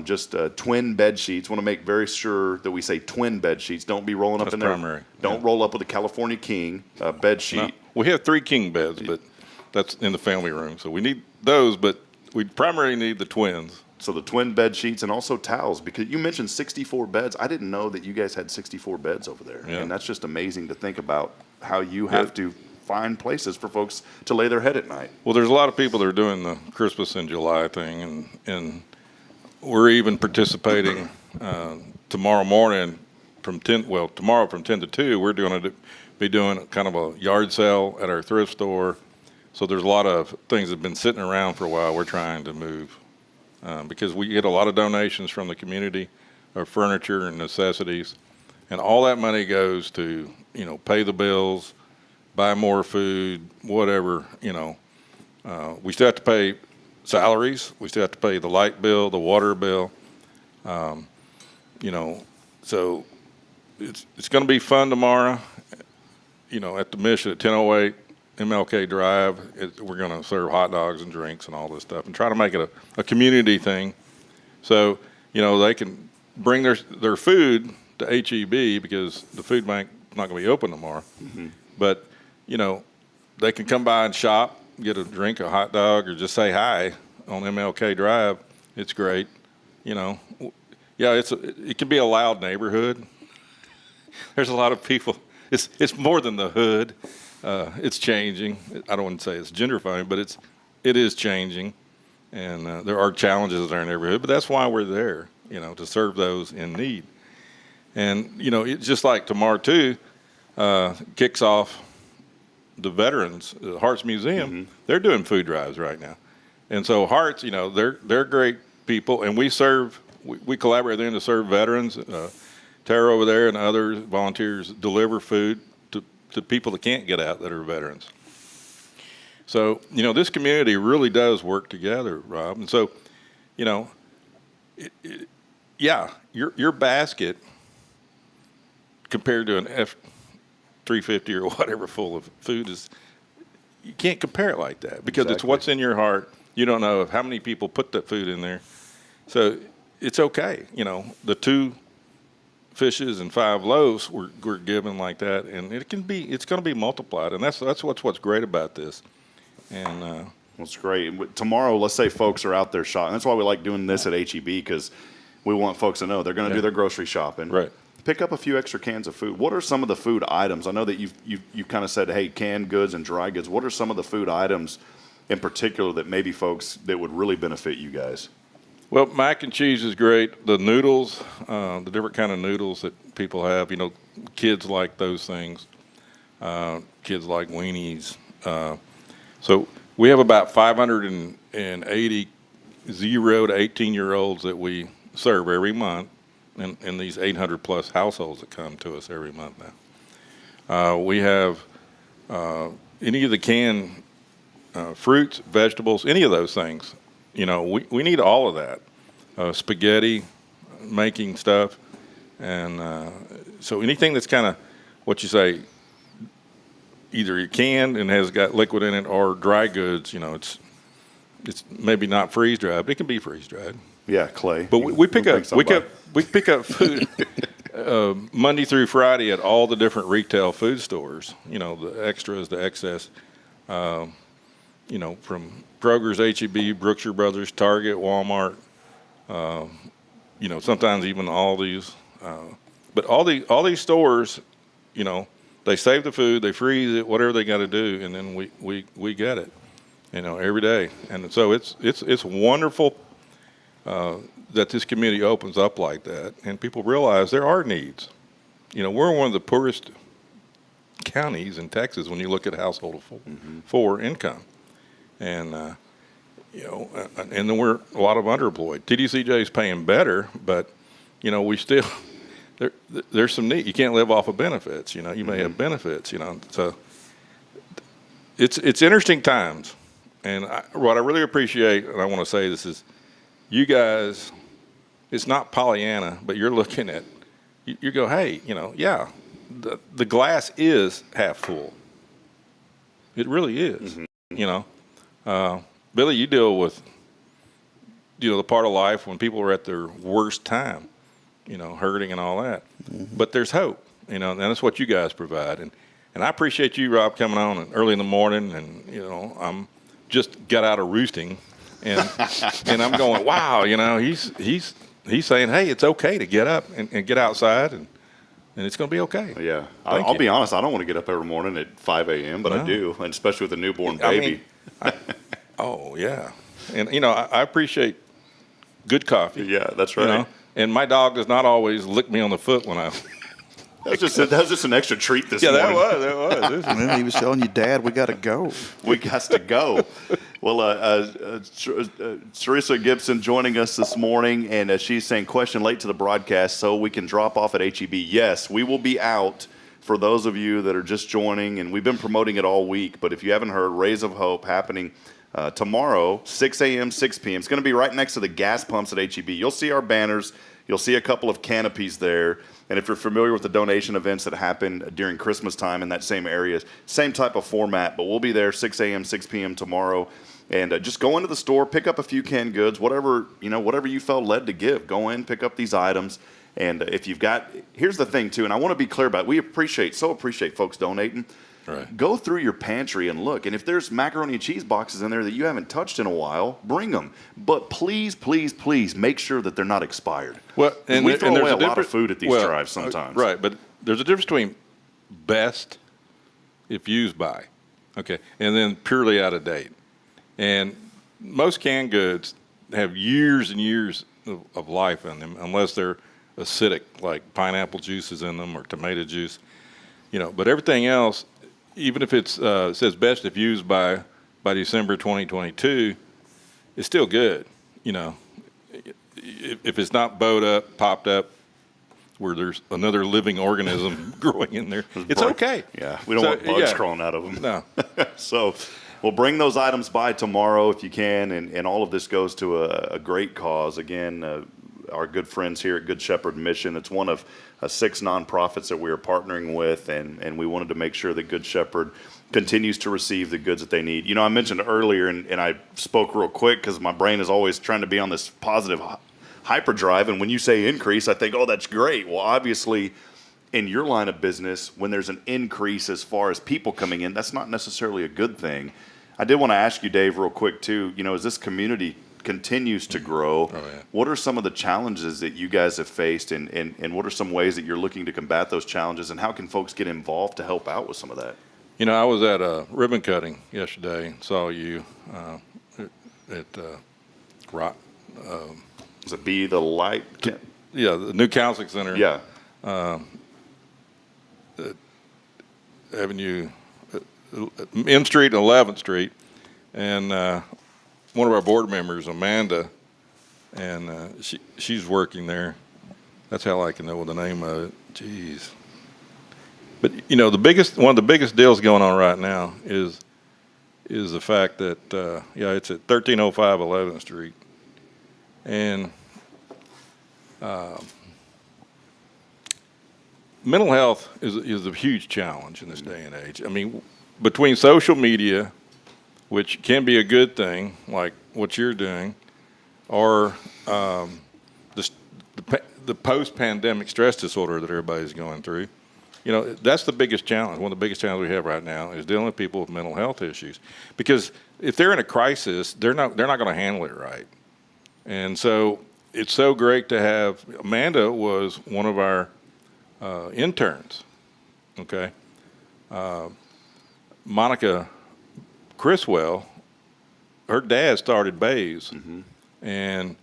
just twin bed sheets. Want to make very sure that we say twin bed sheets. Don't be rolling up in there. Primary. Don't roll up with a California King bed sheet. No, we have 3 king beds, but that's in the family room. So we need those, but we primarily need the twins. So the twin bed sheets, and also towels, because you mentioned 64 beds. I didn't know that you guys had 64 beds over there. Yeah. And that's just amazing to think about, how you have to find places for folks to lay their head at night. Well, there's a lot of people that are doing the Christmas in July thing, and we're even participating tomorrow morning tomorrow from 10 to 2, we're going to be doing kind of a yard sale at our thrift store. So there's a lot of things that have been sitting around for a while we're trying to move. Because we get a lot of donations from the community of furniture and necessities, and all that money goes to, pay the bills, buy more food, whatever, We still have to pay salaries. We still have to pay the light bill, the water bill. So it's going to be fun tomorrow, at the Mission at 1008. MLK Drive. We're going to serve hot dogs and drinks and all this stuff, and try to make it a community thing. So, they can bring their food to HEB, because the food bank is not going to be open tomorrow. Mm-hmm. But, they can come by and shop, get a drink, a hot dog, or just say hi on MLK Drive. It's great. It can be a loud neighborhood. There's a lot of people. It's more than the hood. It's changing. I don't want to say it's gentrifying, but it is changing, and there are challenges in our neighborhood. But that's why we're there, to serve those in need. And it's just like tomorrow too, kicks off the veterans, the Hearts Museum. Mm-hmm. They're doing food drives right now, and so Hearts, they're great people, and we collaborate with them to serve veterans. Tara over there and other volunteers deliver food to people that can't get out that are veterans. So, this community really does work together, Rob. And so, your basket compared to an F-350 or whatever full of food you can't compare it like that, because It's what's in your heart. You don't know how many people put that food in there. So it's okay. The 2 fishes and 5 loaves we're given like that, and it's going to be multiplied, and that's what's great about this. And it's great. Tomorrow, let's say folks are out there shopping. That's why we like doing this at HEB, because we want folks to know they're going to do their grocery shopping. Right. Pick up a few extra cans of food. What are some of the food items? I know that you kind of said, hey, canned goods and dry goods. What are some of the food items in particular that maybe folks that would really benefit you guys? Well, mac and cheese is great. The noodles, the different kind of noodles that people have, kids like those things. Kids like weenies. So we have about 580 0 to 18-year-olds that we serve every month in these 800-plus households that come to us every month now. We have any of the canned fruits, vegetables, any of those things. We need all of that. Spaghetti, making stuff. And so anything that's kind of what you say, either canned and has got liquid in it or dry goods, it's maybe not freeze dried, but it can be freeze dried. Yeah, Clay. But we pick up food Monday through Friday at all the different retail food stores. The extras, the excess. From Kroger's, H-E-B, Brookshire Brothers, Target, Walmart. Sometimes even Aldi's. But all these stores, they save the food, they freeze it, whatever they got to do, and then we get it, every day. And so it's wonderful that this community opens up like that, and people realize there are needs. We're one of the poorest counties in Texas when you look at household of four income, and and then we're a lot of underemployed. TDCJ is paying better, but we still. There's some need. You can't live off of benefits. You may have benefits. So it's interesting times, and what I really appreciate, and I want to say this is, you guys. It's not Pollyanna, but you're looking at. You go, hey, yeah, the glass is half full. It really is. Billy, you deal with the part of life when people are at their worst time. Hurting and all that. But there's hope, and that's what you guys provide. And I appreciate you, Rob, coming on early in the morning, and, I'm just got out of roosting, and I'm going, wow, he's saying, hey, it's okay to get up and get outside, and it's going to be okay. Yeah. I'll be honest, I don't want to get up every morning at 5 a.m., but I do, and especially with a newborn baby. Oh, yeah. And, I appreciate good coffee. Yeah, that's right. And my dog does not always lick me on the foot when I. That was just an extra treat this morning. Yeah, that was. Well, he was telling you, Dad, we got to go. We got to go. Well, Teresa Gibson joining us this morning, and she's saying, question late to the broadcast, so we can drop off at H-E-B. Yes, we will be out for those of you that are just joining, and we've been promoting it all week, but if you haven't heard, Rays of Hope happening tomorrow, 6 a.m., 6 p.m. It's going to be right next to the gas pumps at H-E-B. You'll see our banners. You'll see a couple of canopies there. And if you're familiar with the donation events that happen during Christmas time in that same area, same type of format, but we'll be there 6 a.m., 6 p.m. tomorrow. And just go into the store, pick up a few canned goods, whatever you felt led to give. Go in, pick up these items. And if you've got, here's the thing too, and I want to be clear about it. We appreciate folks donating. Right. Go through your pantry and look. And if there's macaroni and cheese boxes in there that you haven't touched in a while, bring them. But please, please, please make sure that they're not expired. Well, and we throw and away a there's lot of food at these drives sometimes. Right, but there's a difference between best if used by, okay, and then purely out of date. And most canned goods have years and years of life in them, unless they're acidic, like pineapple juice is in them or tomato juice. But everything else, even if it says best if used by December 2022, it's still good. If it's not bowed up, popped up, where there's another living organism growing in there, it's okay. Yeah, we don't want bugs crawling out of them. No. So we'll bring those items by tomorrow if you can, and all of this goes to a great cause. Again, our good friends here at Good Shepherd Mission. It's one of 6 nonprofits that we are partnering with, and we wanted to make sure that Good Shepherd continues to receive the goods that they need. I mentioned earlier, and I spoke real quick because my brain is always trying to be on this positive hyperdrive, and when you say increase, I think, oh, that's great. Well, obviously, in your line of business, when there's an increase as far as people coming in, that's not necessarily a good thing. I did want to ask you, Dave, real quick, too, as this community continues to grow, what are some of the challenges that you guys have faced, and what are some ways that you're looking to combat those challenges, and how can folks get involved to help out with some of that? I was at a ribbon cutting yesterday and saw you at Rock. Is it Be the Light? Yeah, the new counseling center. Yeah. Avenue, M Street and 11th Street, and one of our board members, Amanda, and she's working there. That's how I can know the name of it. Jeez. But one of the biggest deals going on right now is the fact that it's at 1305 11th Street, and mental health is a huge challenge in this day and age. I mean, between social media, which can be a good thing, like what you're doing, or the post-pandemic stress disorder that everybody's going through. That's the biggest challenge. One of the biggest challenges we have right now is dealing with people with mental health issues. Because if they're in a crisis, they're not going to handle it right. And so it's so great to have. Amanda was one of our interns. Okay, Monica Criswell, her dad started Bays, and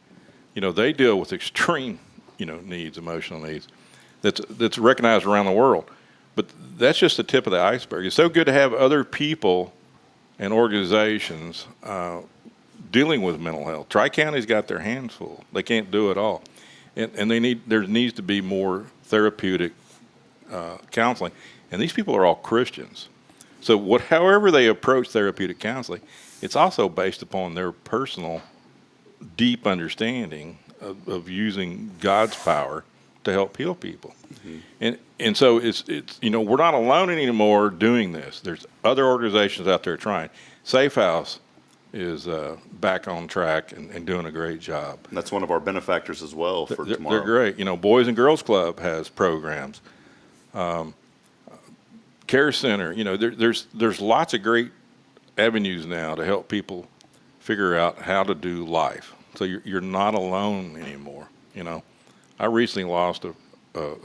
they deal with extreme needs, emotional needs. That's recognized around the world. But that's just the tip of the iceberg. It's so good to have other people and organizations dealing with mental health. Tri-County's got their hands full. They can't do it all. And there needs to be more therapeutic counseling. And these people are all Christians. So however they approach therapeutic counseling, it's also based upon their personal deep understanding of using God's power to help heal people. And so it's we're not alone anymore doing this. There's other organizations out there trying. Safe House is back on track and doing a great job. And that's one of our benefactors as well for tomorrow. They're great. Boys and Girls Club has programs. Care Center. There's lots of great avenues now to help people figure out how to do life. So you're not alone anymore. I recently lost a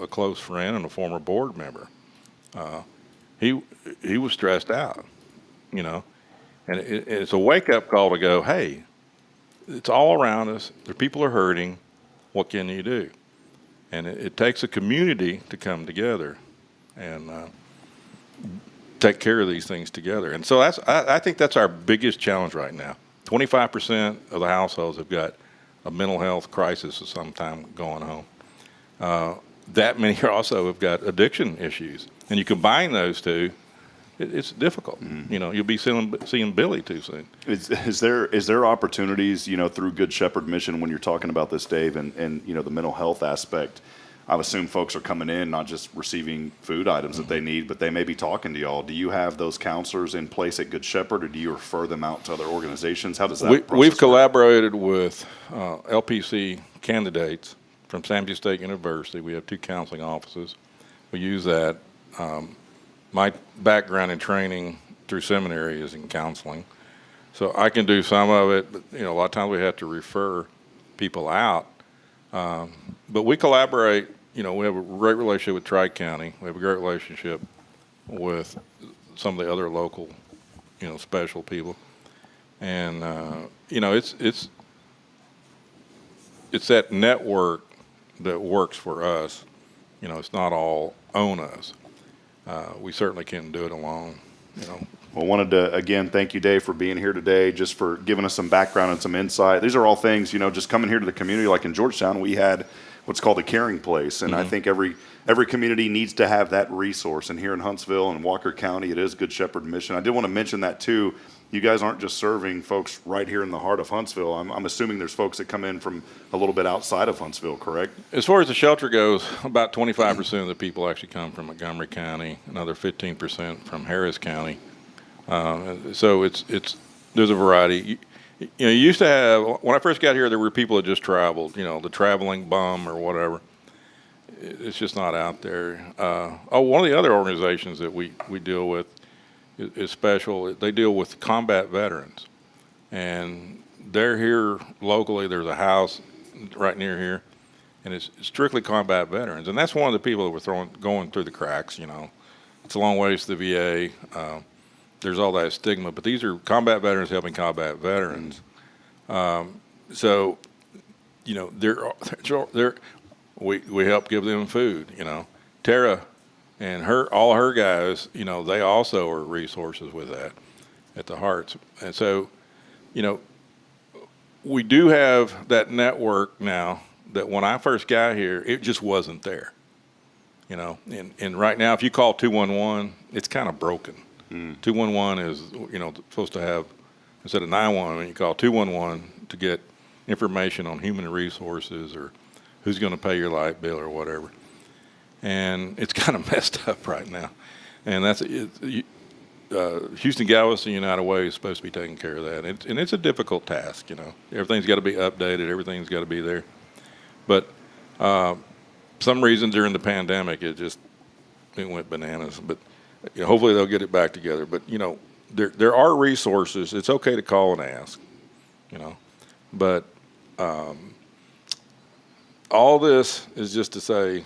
close friend and a former board member. He was stressed out, and it's a wake-up call to go, hey, it's all around us. The people are hurting. What can you do? And it takes a community to come together and take care of these things together. And so I think that's our biggest challenge right now. 25% of the households have got a mental health crisis of some time going home. That many also have got addiction issues. And you combine those two, it's difficult. You'll be seeing Billy too soon. Is there opportunities, through Good Shepherd Mission when you're talking about this, Dave, and the mental health aspect? I assume folks are coming in not just receiving food items that they need, but they may be talking to y'all. Do you have those counselors in place at Good Shepherd, or do you refer them out to other organizations? How does that process We've work? collaborated with LPC candidates from Sam Houston State University. We have 2 counseling offices. We use that. My background in training through seminary is in counseling, so I can do some of it, but a lot of times we have to refer people out. But we collaborate. We have a great relationship with Tri-County. We have a great relationship with some of the other local, special people. And, it's that network that works for us. It's not all on us. We certainly can't do it alone, Well, wanted to, again, thank you, Dave, for being here today, just for giving us some background and some insight. These are all things, just coming here to the community. Like in Georgetown, we had what's called a caring place, and I think every community needs to have that resource. And here in Huntsville and Walker County, it is Good Shepherd Mission. I did want to mention that, too. You guys aren't just serving folks right here in the heart of Huntsville. I'm assuming there's folks that come in from a little bit outside of Huntsville, correct? As far as the shelter goes, about 25% of the people actually come from Montgomery County, another 15% from Harris County. So there's a variety. You used to have, when I first got here, there were people that just traveled, the traveling bum or whatever. It's just not out there. One of the other organizations that we deal with is special. They deal with combat veterans, and they're here locally. There's a house right near here, and it's strictly combat veterans. And that's one of the people that were going through the cracks. It's a long ways to the VA. There's all that stigma, but these are combat veterans helping combat veterans. So, we help give them food. Tara And all her guys, they also are resources with that at the Hearts. And so, we do have that network now that when I first got here, it just wasn't there. And right now, if you call 211, it's kind of broken. 211 is, supposed to have, instead of 911, you call 211 to get information on human resources or who's going to pay your light bill or whatever. And it's kind of messed up right now. And that's Houston Galveston United Way is supposed to be taking care of that. And it's a difficult task, Everything's got to be updated. Everything's got to be there. But some reason during the pandemic, it went bananas. But hopefully they'll get it back together. But, there are resources. It's okay to call and ask, But all this is just to say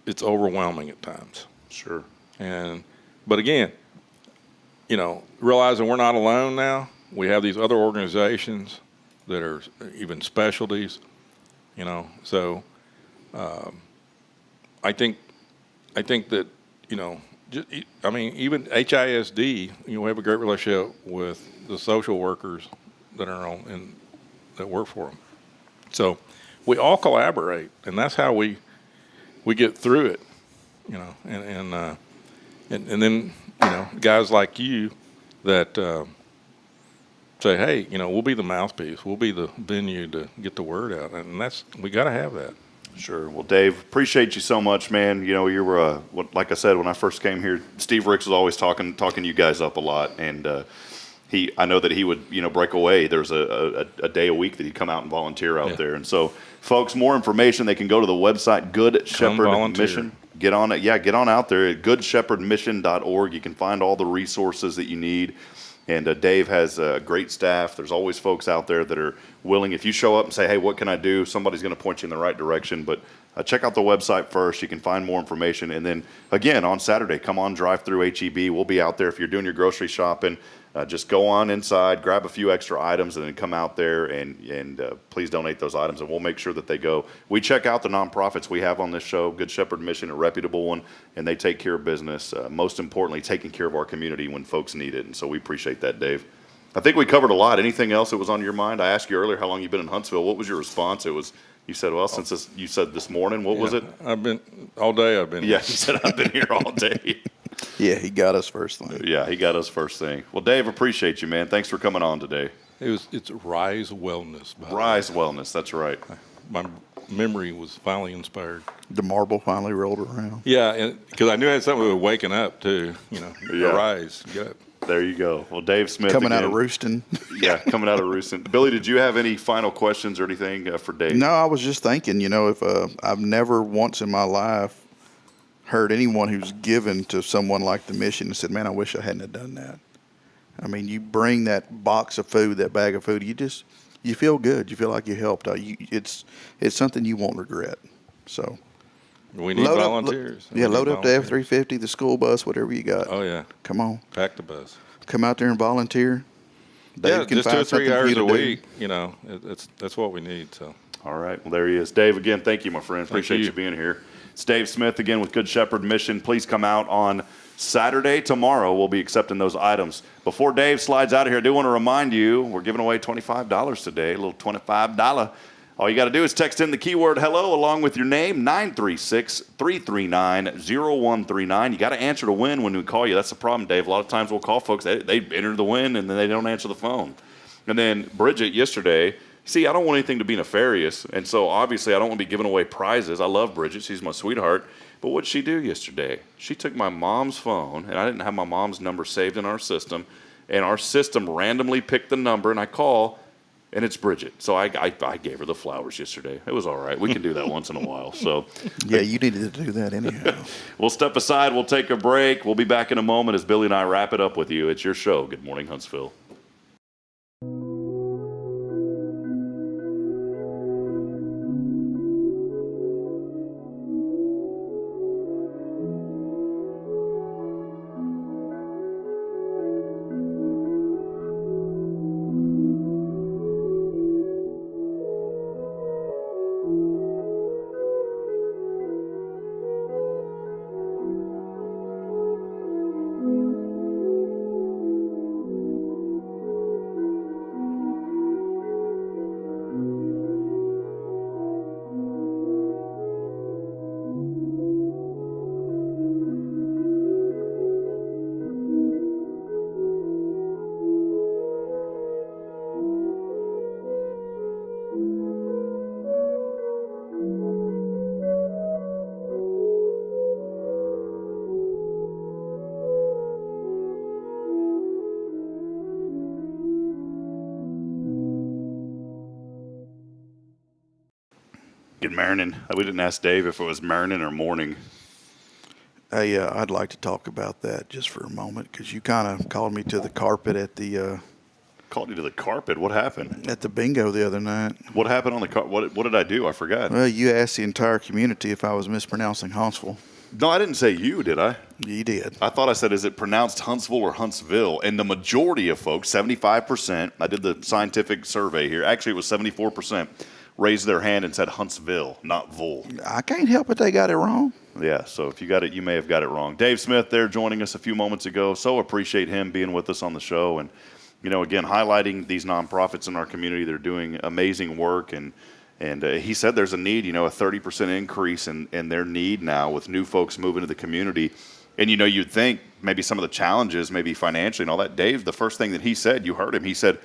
it's overwhelming at times. Sure. But again, realizing we're not alone now. We have these other organizations that are even specialties, So I think that, even HISD, we have a great relationship with the social workers that are on and that work for them. So we all collaborate, and that's how we get through it, and then guys like you that say, hey, we'll be the mouthpiece, we'll be the venue to get the word out, and we got to have that. Sure. Well, Dave, appreciate you so much, man. You were like I said when I first came here, Steve Ricks was always talking you guys up a lot, and I know that he would break away. There's a day a week that he'd come out and volunteer out there, and so folks, more information, they can go to the website Good Shepherd Mission. Get on it. Yeah, get on out there at goodshepherdmission.org. You can find all the resources that you need. And Dave has a great staff. There's always folks out there that are willing. If you show up and say, hey, what can I do? Somebody's going to point you in the right direction. But check out the website first. You can find more information. And then, again, on Saturday, come on, drive through HEB. We'll be out there. If you're doing your grocery shopping, just go on inside, grab a few extra items, and then come out there and please donate those items, and we'll make sure that they go. We check out the nonprofits we have on this show, Good Shepherd Mission, a reputable one, and they take care of business. Most importantly, taking care of our community when folks need it, and so we appreciate that, Dave. I think we covered a lot. Anything else that was on your mind? I asked you earlier how long you've been in Huntsville. What was your response? You said, well, you said this morning. What was it? I've been all day. I've been here. Yeah, he said I've been here all day. Yeah, he got us first thing. Yeah, he got us first thing. Well, Dave, appreciate you, man. Thanks for coming on today. It's Rise Wellness. Rise Wellness, that's right. My memory was finally inspired. The marble finally rolled around. Yeah, because I knew I had something with waking up too. Rise, get up. There you go. Well, Dave Smith coming out of roosting. Yeah, coming out of roosting. Billy, did you have any final questions or anything for Dave? No, I was just thinking. If I've never once in my life heard anyone who's given to someone like the mission and said, man, I wish I hadn't have done that. I mean, you bring that box of food, that bag of food, you feel good. You feel like you helped. It's something you won't regret. So we need volunteers. Load up the F-350, the school bus, whatever you got. Oh, yeah. Come on. Pack the bus. Come out there and volunteer. Dave can just 2 or 3 hours a week. That's what we need. So. All right. Well, there he is. Dave, again, thank you, my friend. Appreciate you being here. It's Dave Smith again with Good Shepherd Mission. Please come out on Saturday. Tomorrow we'll be accepting those items. Before Dave slides out of here, I do want to remind you we're giving away $25 today, a little $25. All you got to do is text in the keyword hello along with your name, 936-339-0139. You got to answer to win when we call you. That's the problem, Dave. A lot of times we'll call folks, they enter the win, and then they don't answer the phone. And then Bridget yesterday, see, I don't want anything to be nefarious, and so obviously I don't want to be giving away prizes. I love Bridget. She's my sweetheart. But what did she do yesterday? She took my mom's phone, and I didn't have my mom's number saved in our system, and our system randomly picked the number, and I call, and it's Bridget. So I gave her the flowers yesterday. It was all right. We can do that once in a while. So yeah, you needed to do that anyhow. We'll step aside. We'll take a break. We'll be back in a moment as Billy and I wrap it up with you. It's your show. Good morning, Huntsville. in Marion. We didn't ask Dave if it was Marion or morning. Hey, I'd like to talk about that just for a moment because you kind of called me to the carpet at the Called you to the carpet? What happened? at the bingo the other night. What happened on the carpet? What did I do? I forgot. Well, you asked the entire community if I was mispronouncing Huntsville. No, I didn't say you, did I? You did. I thought I said, is it pronounced Huntsville or Huntsville? And the majority of folks, 75%, I did the scientific survey here. Actually, it was 74%, raised their hand and said Huntsville, not Vull. I can't help it. They got it wrong. Yeah, so if you got it, you may have got it wrong. Dave Smith there joining us a few moments ago. So appreciate him being with us on the show. And, again, highlighting these nonprofits in our community. They're doing amazing work. And he said there's a need, a 30% increase in their need now with new folks moving to the community. And, you'd think maybe some of the challenges, maybe financially and all that. Dave, the first thing that he said, you heard him, he said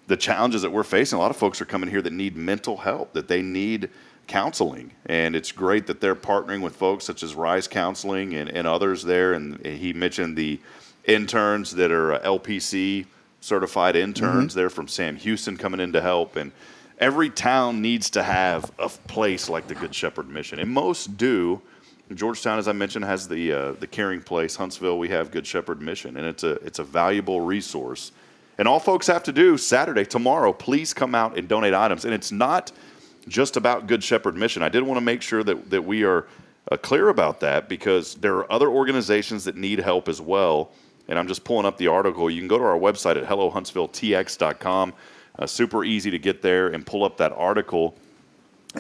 the challenges that we're facing, a lot of folks are coming here that need mental help, that they need counseling. And it's great that they're partnering with folks such as Rise Counseling and others there. And he mentioned the interns that are LPC certified interns there from Sam Houston coming in to help. And every town needs to have a place like the Good Shepherd Mission, and most do. Georgetown, as I mentioned, has the Caring Place. Huntsville, we have Good Shepherd Mission, and it's a valuable resource. And all folks have to do Saturday, tomorrow, please come out and donate items. And it's not just about Good Shepherd Mission. I did want to make sure that we are clear about that because there are other organizations that need help as well. And I'm just pulling up the article. You can go to our website at hellohuntsvilletx.com. Super easy to get there and pull up that article,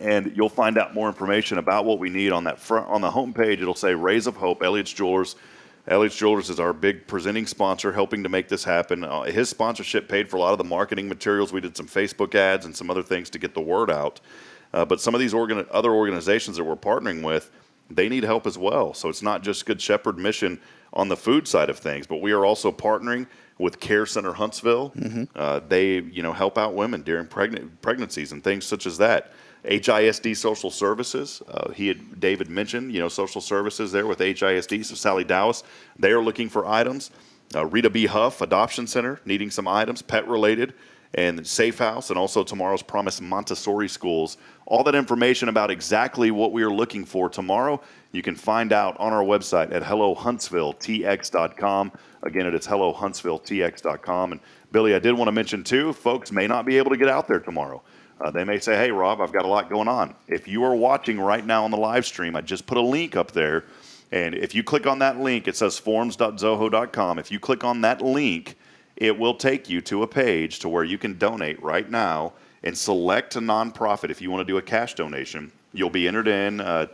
and you'll find out more information about what we need on that front. On the homepage, it'll say Rays of Hope, Elliot's Jewelers. Elliot's Jewelers is our big presenting sponsor, helping to make this happen. His sponsorship paid for a lot of the marketing materials. We did some Facebook ads and some other things to get the word out. But some of these other organizations that we're partnering with, they need help as well. So it's not just Good Shepherd Mission on the food side of things, but we are also partnering with Care Center Huntsville. They, help out women during pregnancies and things such as that. HISD Social Services, David mentioned, social services there with HISD. So Sally Dowis, they are looking for items. Rita B. Huff Adoption Center needing some items, pet related, and Safe House, and also tomorrow's Promise Montessori Schools. All that information about exactly what we are looking for tomorrow, you can find out on our website at hellohuntsvilletx.com. Again, it is hellohuntsvilletx.com. And Billy, I did want to mention too, folks may not be able to get out there tomorrow. They may say, hey, Rob, I've got a lot going on. If you are watching right now on the live stream, I just put a link up there. And if you click on that link, it says forms.zoho.com. If you click on that link, it will take you to a page to where you can donate right now and select a nonprofit. If you want to do a cash donation, you'll be entered in or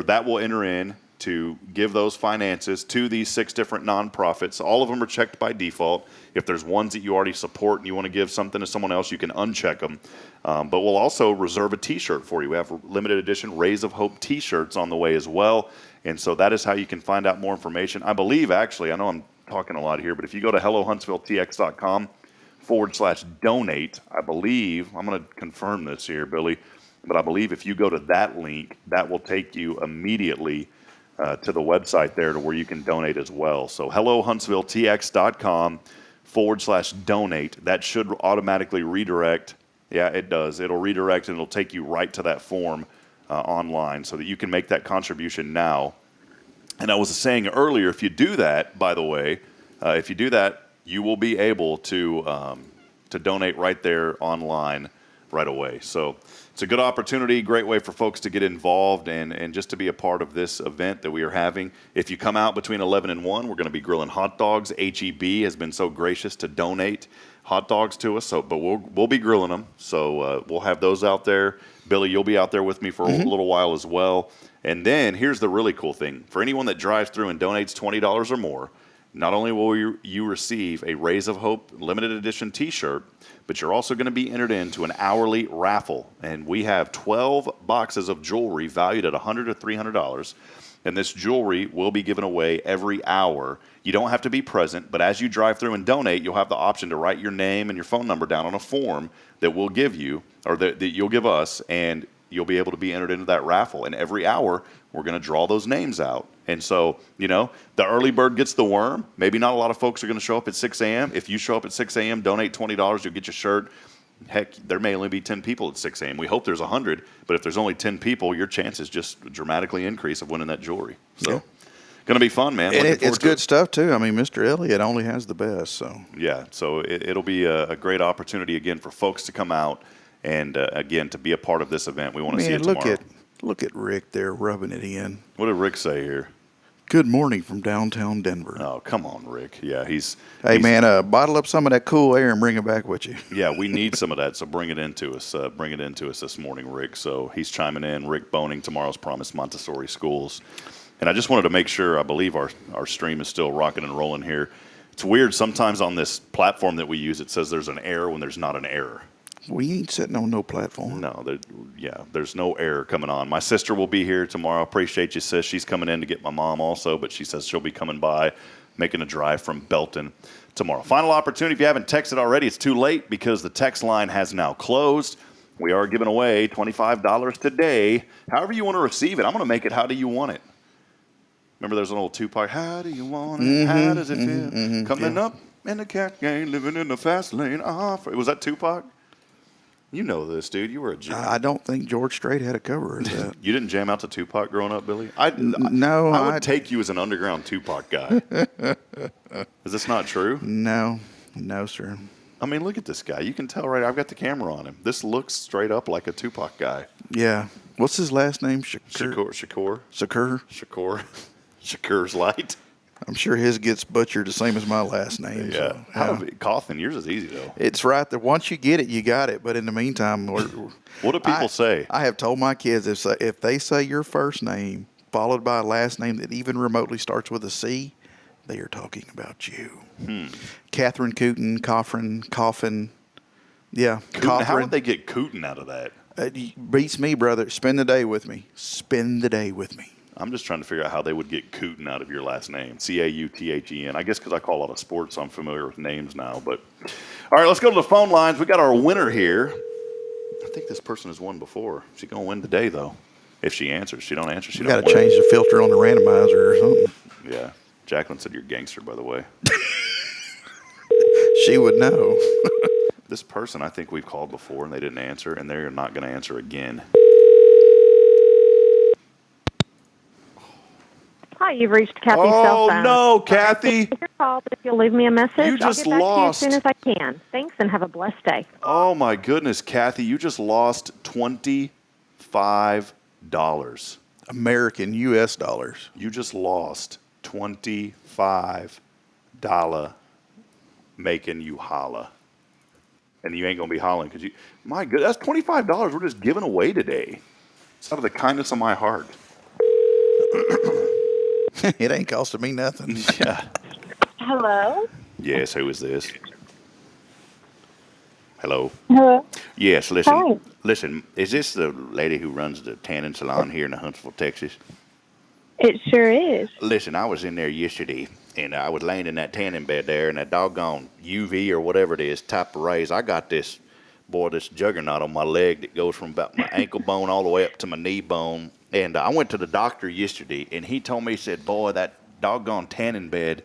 that will enter in to give those finances to these 6 different nonprofits. All of them are checked by default. If there's ones that you already support and you want to give something to someone else, you can uncheck them. But we'll also reserve a T-shirt for you. We have limited edition Rays of Hope T-shirts on the way as well. And so that is how you can find out more information. I believe, actually, I know I'm talking a lot here, but if you go to hellohuntsvilletx.com/donate, I believe, I'm going to confirm this here, Billy, but I believe if you go to that link, that will take you immediately to the website there to where you can donate as well. So hellohuntsvilletx.com/donate. That should automatically redirect. Yeah, it does. It'll redirect and it'll take you right to that form online so that you can make that contribution now. And I was saying earlier, if you do that, by the way, if you do that, you will be able to donate right there online right away. So it's a good opportunity, great way for folks to get involved and just to be a part of this event that we are having. If you come out between 11 and 1, we're going to be grilling hot dogs. HEB has been so gracious to donate hot dogs to us, but we'll be grilling them. So we'll have those out there. Billy, you'll be out there with me for a little while as well. And then here's the really cool thing. For anyone that drives through and donates $20 or more, not only will you receive a Rays of Hope limited edition T-shirt, but you're also going to be entered into an hourly raffle. And we have 12 boxes of jewelry valued at $100 to $300. And this jewelry will be given away every hour. You don't have to be present, but as you drive through and donate, you'll have the option to write your name and your phone number down on a form that we'll give you, or that you'll give us, and you'll be able to be entered into that raffle. And every hour, we're going to draw those names out. And so, the early bird gets the worm. Maybe not a lot of folks are going to show up at 6 a.m. If you show up at 6 a.m., donate $20, you'll get your shirt. Heck, there may only be 10 people at 6 a.m. We hope there's 100, but if there's only 10 people, your chances just dramatically increase of winning that jewelry. So, going to be fun, man. And it's good stuff, too. I mean, Mr. Elliott only has the best. So yeah, so it'll be a great opportunity, again, for folks to come out and, again, to be a part of this event. We want to see it tomorrow. Look at Rick there rubbing it in. What did Rick say here? Good morning from downtown Denver. Oh, come on, Rick. Yeah, Hey, man, bottle up some of that cool air and bring it back with you. Yeah, we need some of that, so bring it into us. Bring it into us this morning, Rick. So he's chiming in. Rick Boning, tomorrow's Promise Montessori Schools. And I just wanted to make sure, I believe our stream is still rocking and rolling here. It's weird. Sometimes on this platform that we use, it says there's an error when there's not an error. We ain't sitting on no platform. No, there's no error coming on. My sister will be here tomorrow. Appreciate you, sis. She's coming in to get my mom also, but she says she'll be coming by, making a drive from Belton tomorrow. Final opportunity. If you haven't texted already, it's too late because the text line has now closed. We are giving away $25 today. However you want to receive it, I'm going to make it how do you want it. Remember there's an old Tupac, how do you want it? How does it feel? Coming up in the cat game, living in the fast lane. Was that Tupac? You know this, dude. You were a jam. I don't think George Strait had a cover of that. You didn't jam out to Tupac growing up, Billy? No. I would take you as an underground Tupac guy. Is this not true? No, sir. I mean, look at this guy. You can tell, right? I've got the camera on him. This looks straight up like a Tupac guy. Yeah. What's his last name? Shakur. Shakur's Light. I'm sure his gets butchered the same as my last name. Yeah. So, Cauthen, yours is easy, though. It's right there. Once you get it, you got it. But in the meantime, what do people say? I have told my kids if they say your first name followed by a last name that even remotely starts with a C, they are talking about you. Catherine, Cauthen. Yeah. Cauthen. How would they get Cauthen out of that? Beats me, brother. Spend the day with me. I'm just trying to figure out how they would get Cauthen out of your last name. Cauthen. I guess because I call a lot of sports, so I'm familiar with names now. But all right, let's go to the phone lines. We got our winner here. I think this person has won before. She's going to win today, though. If she answers. She don't answer. She don't win. Got to change the filter on the randomizer or something. Yeah. Jacqueline said you're a gangster, by the way. She would know. This person, I think we've called before, and they didn't answer, and they're not going to answer again. Hi, you've reached Kathy's cell phone. Oh, no, Kathy. Your call, but if you'll leave me a message, You just I'll get back lost. to you as soon as I can. Thanks, and have a blessed day. Oh, my goodness, Kathy. You just lost $25. American U.S. dollars. You just lost $25 making you holla. And you ain't going to be hollering because my goodness, that's $25 we're just giving away today. It's out of the kindness of my heart. It ain't costing me nothing. Yeah. Hello? Yes, who is this? Hello? Hello? Yes, listen. Hi. Listen, is this the lady who runs the tanning salon here in Huntsville, Texas? It sure is. Listen, I was in there yesterday, and I was laying in that tanning bed there, and that doggone UV or whatever it is, type of rays, I got this juggernaut on my leg that goes from about my ankle bone all the way up to my knee bone. And I went to the doctor yesterday, and he told me, he said, boy, that doggone tanning bed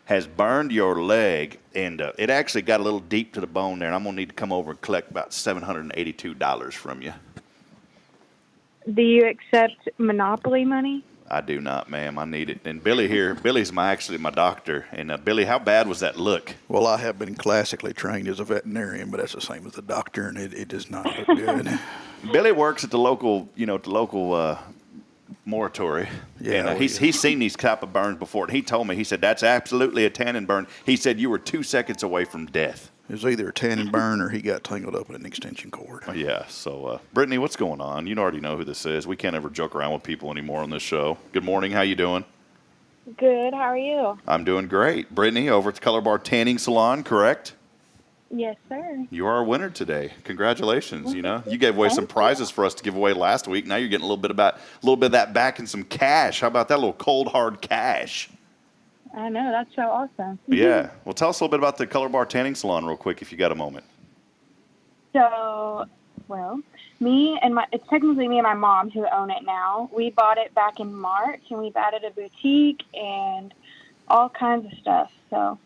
has burned your leg, and it actually got a little deep to the bone there, and I'm going to need to come over and collect about $782 from you. Do you accept Monopoly money? I do not, ma'am. I need it. And Billy here, Billy's actually my doctor. And Billy, how bad was that look? Well, I have been classically trained as a veterinarian, but that's the same as the doctor, and it does not look good. Billy works at the local, mortuary. Yeah, and he's seen these type of burns before. And he told me, he said, that's absolutely a tannin burn. He said, you were 2 seconds away from death. It was either a tannin burn or he got tangled up in an extension cord. Yeah. So, Brittany, what's going on? You already know who this is. We can't ever joke around with people anymore on this show. Good morning. How you doing? Good. How are you? I'm doing great. Brittany, over at the Color Bar Tanning Salon, correct? Yes, sir. You are a winner today. Congratulations. You gave away some prizes for us to give away last week. Now you're getting a little bit of that back and some cash. How about that little cold hard cash? I know. That's so awesome. Yeah. Well, tell us a little bit about the Color Bar Tanning Salon real quick if you got a moment. So, it's technically me and my mom who own it now. We bought it back in March, and we've added a boutique and all kinds of stuff. So,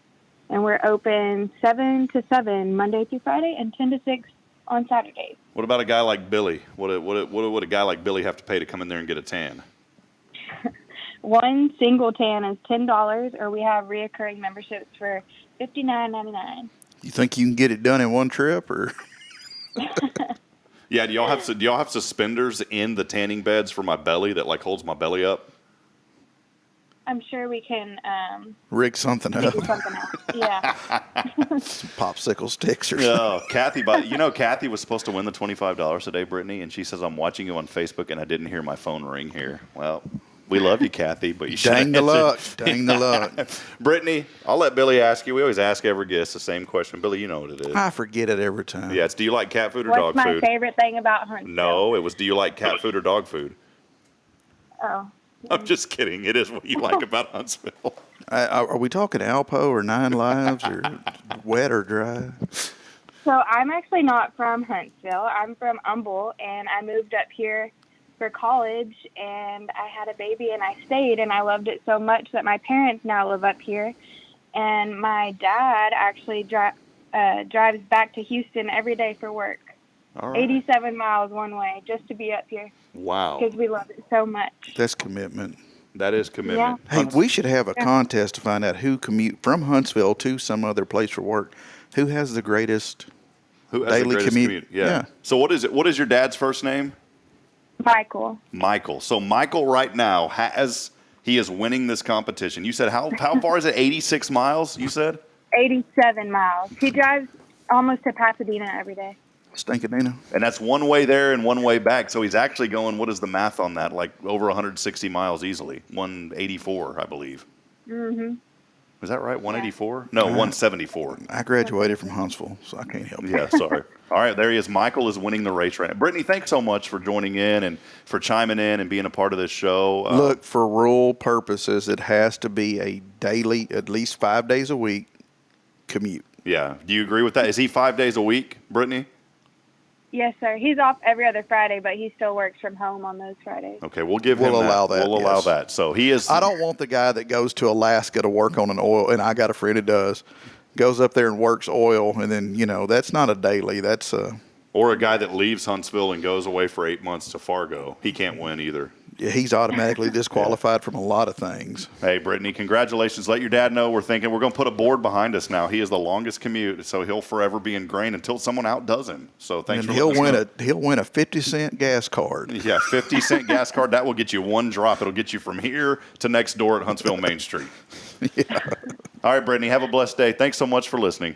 and we're open 7 to 7 Monday through Friday and 10 to 6 on Saturdays. What about a guy like Billy? What would a guy like Billy have to pay to come in there and get a tan? One single tan is $10, or we have reoccurring memberships for $59.99. You think you can get it done in one trip, or? Yeah, do y'all have suspenders in the tanning beds for my belly that like holds my belly up? I'm sure we can rig something up. figure something out. Yeah. Some popsicle sticks or No, Kathy. Kathy was supposed to win the $25 today, Brittany, and she says, "I'm watching you on Facebook, and I didn't hear my phone ring here." Well, we love you, Kathy, but you should. Dang the luck. Dang the luck. Brittany, I'll let Billy ask you. We always ask every guest the same question. Billy, you know what it is. I forget it every time. Yeah, it's do you like cat food or What's dog my food? favorite thing about Huntsville? No, it was do you like cat food or dog food? Oh. I'm just kidding. It is what you like about Huntsville. Are we talking Alpo or 9 Lives or wet or dry? So I'm actually not from Huntsville. I'm from Humble, and I moved up here for college, and I had a baby, and I stayed, and I loved it so much that my parents now live up here. And my dad actually drives back to Houston every day for work. All right. 87 miles one way just to be up here. Wow. Because we love it so much. That's commitment. That is commitment. Hey, we should have a contest to find out who commute from Huntsville to some other place for work. Who has the greatest daily commute? Yeah. So what is it? What is your dad's first name? Michael. Michael. So Michael right now he is winning this competition. You said how far is it? 86 miles, you said? 87 miles. He drives almost to Pasadena every day. Stinkadena. And that's one way there and one way back. So he's actually going, what is the math on that? Like over 160 miles easily. 184, I believe. Mm-hmm. Is that right? 184? No, 174. I graduated from Huntsville, so I can't help it. Yeah, sorry. All right, there he is. Michael is winning the race right now. Brittany, thanks so much for joining in and for chiming in and being a part of this show. Look, for rural purposes, it has to be a daily, at least 5 days a week commute. Yeah. Do you agree with that? Is he 5 days a week, Brittany? Yes, sir. He's off every other Friday, but he still works from home on those Fridays. Okay, we'll allow that. We'll allow that. So he is. I don't want the guy that goes to Alaska to work on an oil, and I got a friend who does, goes up there and works oil, and then, that's not a daily. That's or a guy that leaves Huntsville and goes away for 8 months to Fargo. He can't win either. Yeah, he's automatically disqualified from a lot of things. Hey, Brittany, congratulations. Let your dad know we're going to put a board behind us now. He is the longest commute, so he'll forever be ingrained until someone outdoes him. So thanks and for he'll win a 50-cent gas card. Yeah, 50-cent gas card. That will get you one drop. It'll get you from here to next door at Huntsville Main Street. Yeah. All right, Brittany, have a blessed day. Thanks so much for listening.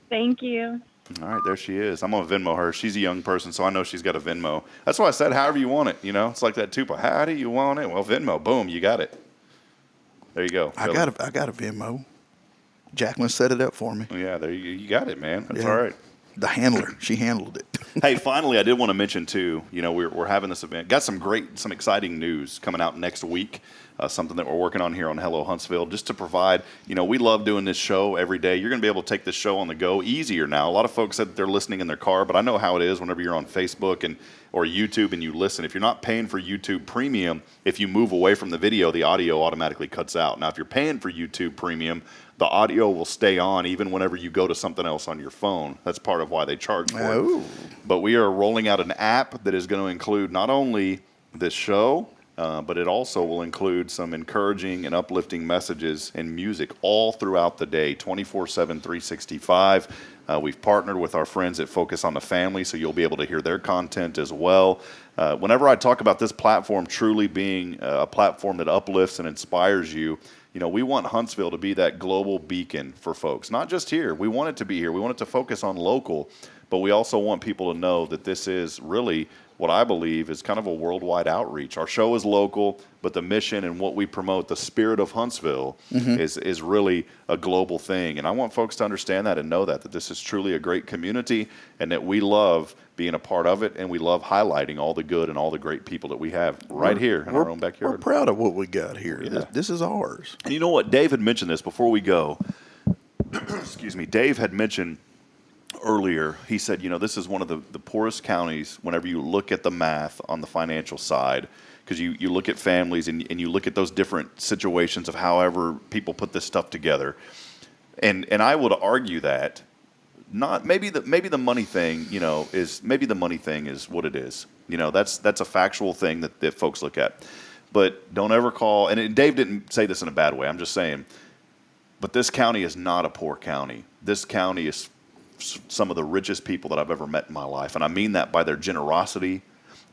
Thank you. All right, there she is. I'm going to Venmo her. She's a young person, so I know she's got a Venmo. That's why I said however you want it. It's like that Tupac. How do you want it? Well, Venmo. Boom, you got it. There you go. I got a Venmo. Jacqueline set it up for me. Yeah, there you got it, man. That's all right. The handler, she handled it. Hey, finally, I did want to mention too. We're having this event. Got some exciting news coming out next week. Something that we're working on here on Hello Huntsville, just to provide. We love doing this show every day. You're going to be able to take this show on the go easier now. A lot of folks said that they're listening in their car, but I know how it is whenever you're on Facebook or YouTube and you listen. If you're not paying for YouTube Premium, if you move away from the video, the audio automatically cuts out. Now, if you're paying for YouTube Premium, the audio will stay on even whenever you go to something else on your phone. That's part of why they charge for it. But we are rolling out an app that is going to include not only this show, but it also will include some encouraging and uplifting messages and music all throughout the day, 24/7, 365. We've partnered with our friends at Focus on the Family, so you'll be able to hear their content as well. Whenever I talk about this platform truly being a platform that uplifts and inspires you, we want Huntsville to be that global beacon for folks. Not just here. We want it to be here. We want it to focus on local, but we also want people to know that this is really what I believe is kind of a worldwide outreach. Our show is local, but the mission and what we promote, the spirit of Huntsville, is really a global thing. And I want folks to understand that and know that this is truly a great community and that we love being a part of it, and we love highlighting all the good and all the great people that we have here in our own backyard. We're proud of what we got here. Yeah. This is ours. And you know what? Dave had mentioned this before we go. Excuse me. Dave had mentioned earlier, he said, this is one of the poorest counties whenever you look at the math on the financial side, because you look at families and you look at those different situations of however people put this stuff together. And I would argue that not maybe the money thing, is what it is. That's a factual thing that folks look at. But don't ever call, and Dave didn't say this in a bad way, I'm just saying, but this county is not a poor county. This county is some of the richest people that I've ever met in my life. And I mean that by their generosity,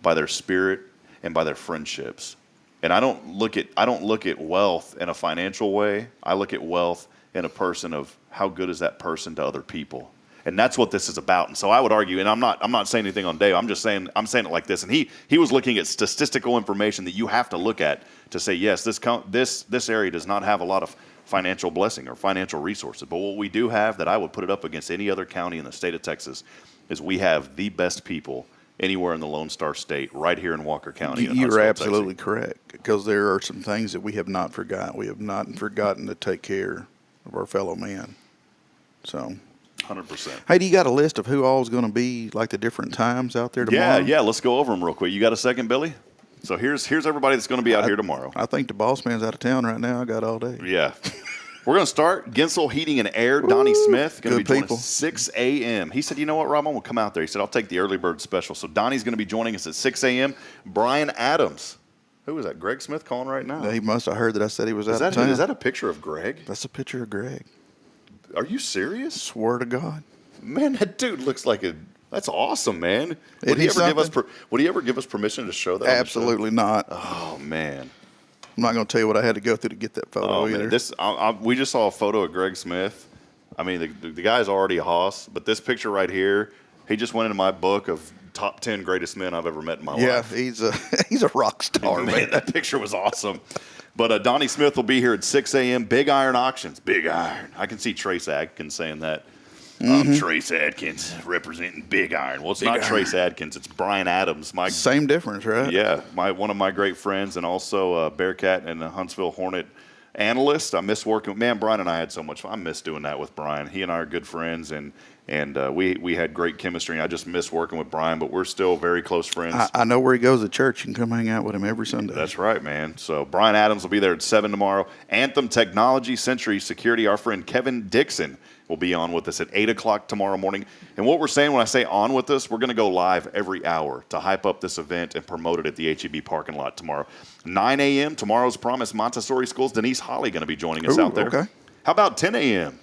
by their spirit, and by their friendships. And I don't look at wealth in a financial way. I look at wealth in a person of how good is that person to other people. And that's what this is about. And so I would argue, and I'm not saying anything on Dave. I'm saying it like this. And he was looking at statistical information that you have to look at to say, yes, this area does not have a lot of financial blessing or financial resources. But what we do have that I would put it up against any other county in the state of Texas is we have the best people anywhere in the Lone Star State, right here in Walker County. You're absolutely correct, because there are some things that we have not forgotten. We have not forgotten to take care of our fellow man. So 100%. Hey, do you got a list of who all is going to be, like the different times out there tomorrow? Yeah. Let's go over them real quick. You got a second, Billy? So here's everybody that's going to be out here tomorrow. I think the boss man's out of town right now. I got all day. Yeah. We're going to start. Gensel Heating and Air, Donnie Smith, going to be joining us 6 a.m. He said, you know what, Rob, I'm going to come out there. He said, I'll take the early bird special. So Donnie's going to be joining us at 6 a.m. Brian Adams. Who is that? Greg Smith calling right now? He must have heard that I said he was out of town. Is that a picture of Greg? That's a picture of Greg. Are you serious? Swear to God. Man, that dude looks like that's awesome, man. Would he ever give us permission to show that? Absolutely not. Oh, man. I'm not going to tell you what I had to go through to get that photo either. Man, we just saw a photo of Greg Smith. I mean, the guy's already a hoss, but this picture right here, he just went into my book of top 10 greatest men I've ever met in my life. Yeah, he's a rock star, man. That picture was awesome. But Donnie Smith will be here at 6 a.m. Big Iron Auctions. Big Iron. I can see Trace Adkins saying that. Trace Adkins representing Big Iron. Well, it's not Trace Adkins. It's Brian Adams. Same difference, right? Yeah, one of my great friends, and also Bearcat and the Huntsville Hornet analyst. I miss working with, man, Brian and I had so much fun. I miss doing that with Brian. He and I are good friends, and we had great chemistry. I just miss working with Brian, but we're still very close friends. I know where he goes to church. You can come hang out with him every Sunday. That's right, man. So Brian Adams will be there at 7 tomorrow. Anthem Technology, Century Security, our friend Kevin Dixon will be on with us at 8 o'clock tomorrow morning. And what we're saying when I say on with us, we're going to go live every hour to hype up this event and promote it at the HEB parking lot tomorrow. 9 a.m., tomorrow's Promise Montessori School's Denise Holly going to be joining us out there. Okay. How about 10 a.m.?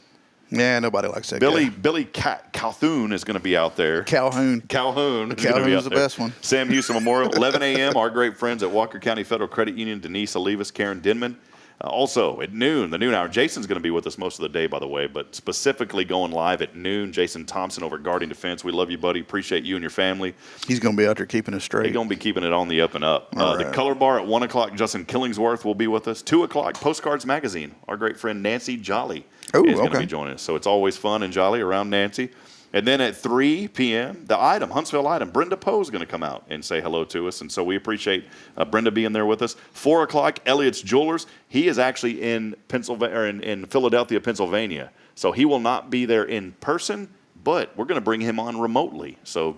Yeah, nobody likes that Billy guy. Cauthen is going to be out there. Calhoun is the best one. Sam Houston Memorial, 11 a.m., our great friends at Walker County Federal Credit Union, Denise Olivas, Karen Denman. Also, at noon, the noon hour, Jason's going to be with us most of the day, by the way, but specifically going live at noon, Jason Thompson over at Guardian Defense. We love you, buddy. Appreciate you and your family. He's going to be out there keeping us straight. He's going to be keeping it on the up and up. Right. The Color Bar at 1 o'clock, Justin Killingsworth will be with us. 2 o'clock, Postcards Magazine. Our great friend Nancy Jolly is going to be joining us. So it's always fun and jolly around Nancy. And then at 3 p.m., Huntsville Item, Brenda Poe is going to come out and say hello to us. And so we appreciate Brenda being there with us. 4 o'clock, Elliot's Jewelers. He is actually in Philadelphia, Pennsylvania. So he will not be there in person, but we're going to bring him on remotely. So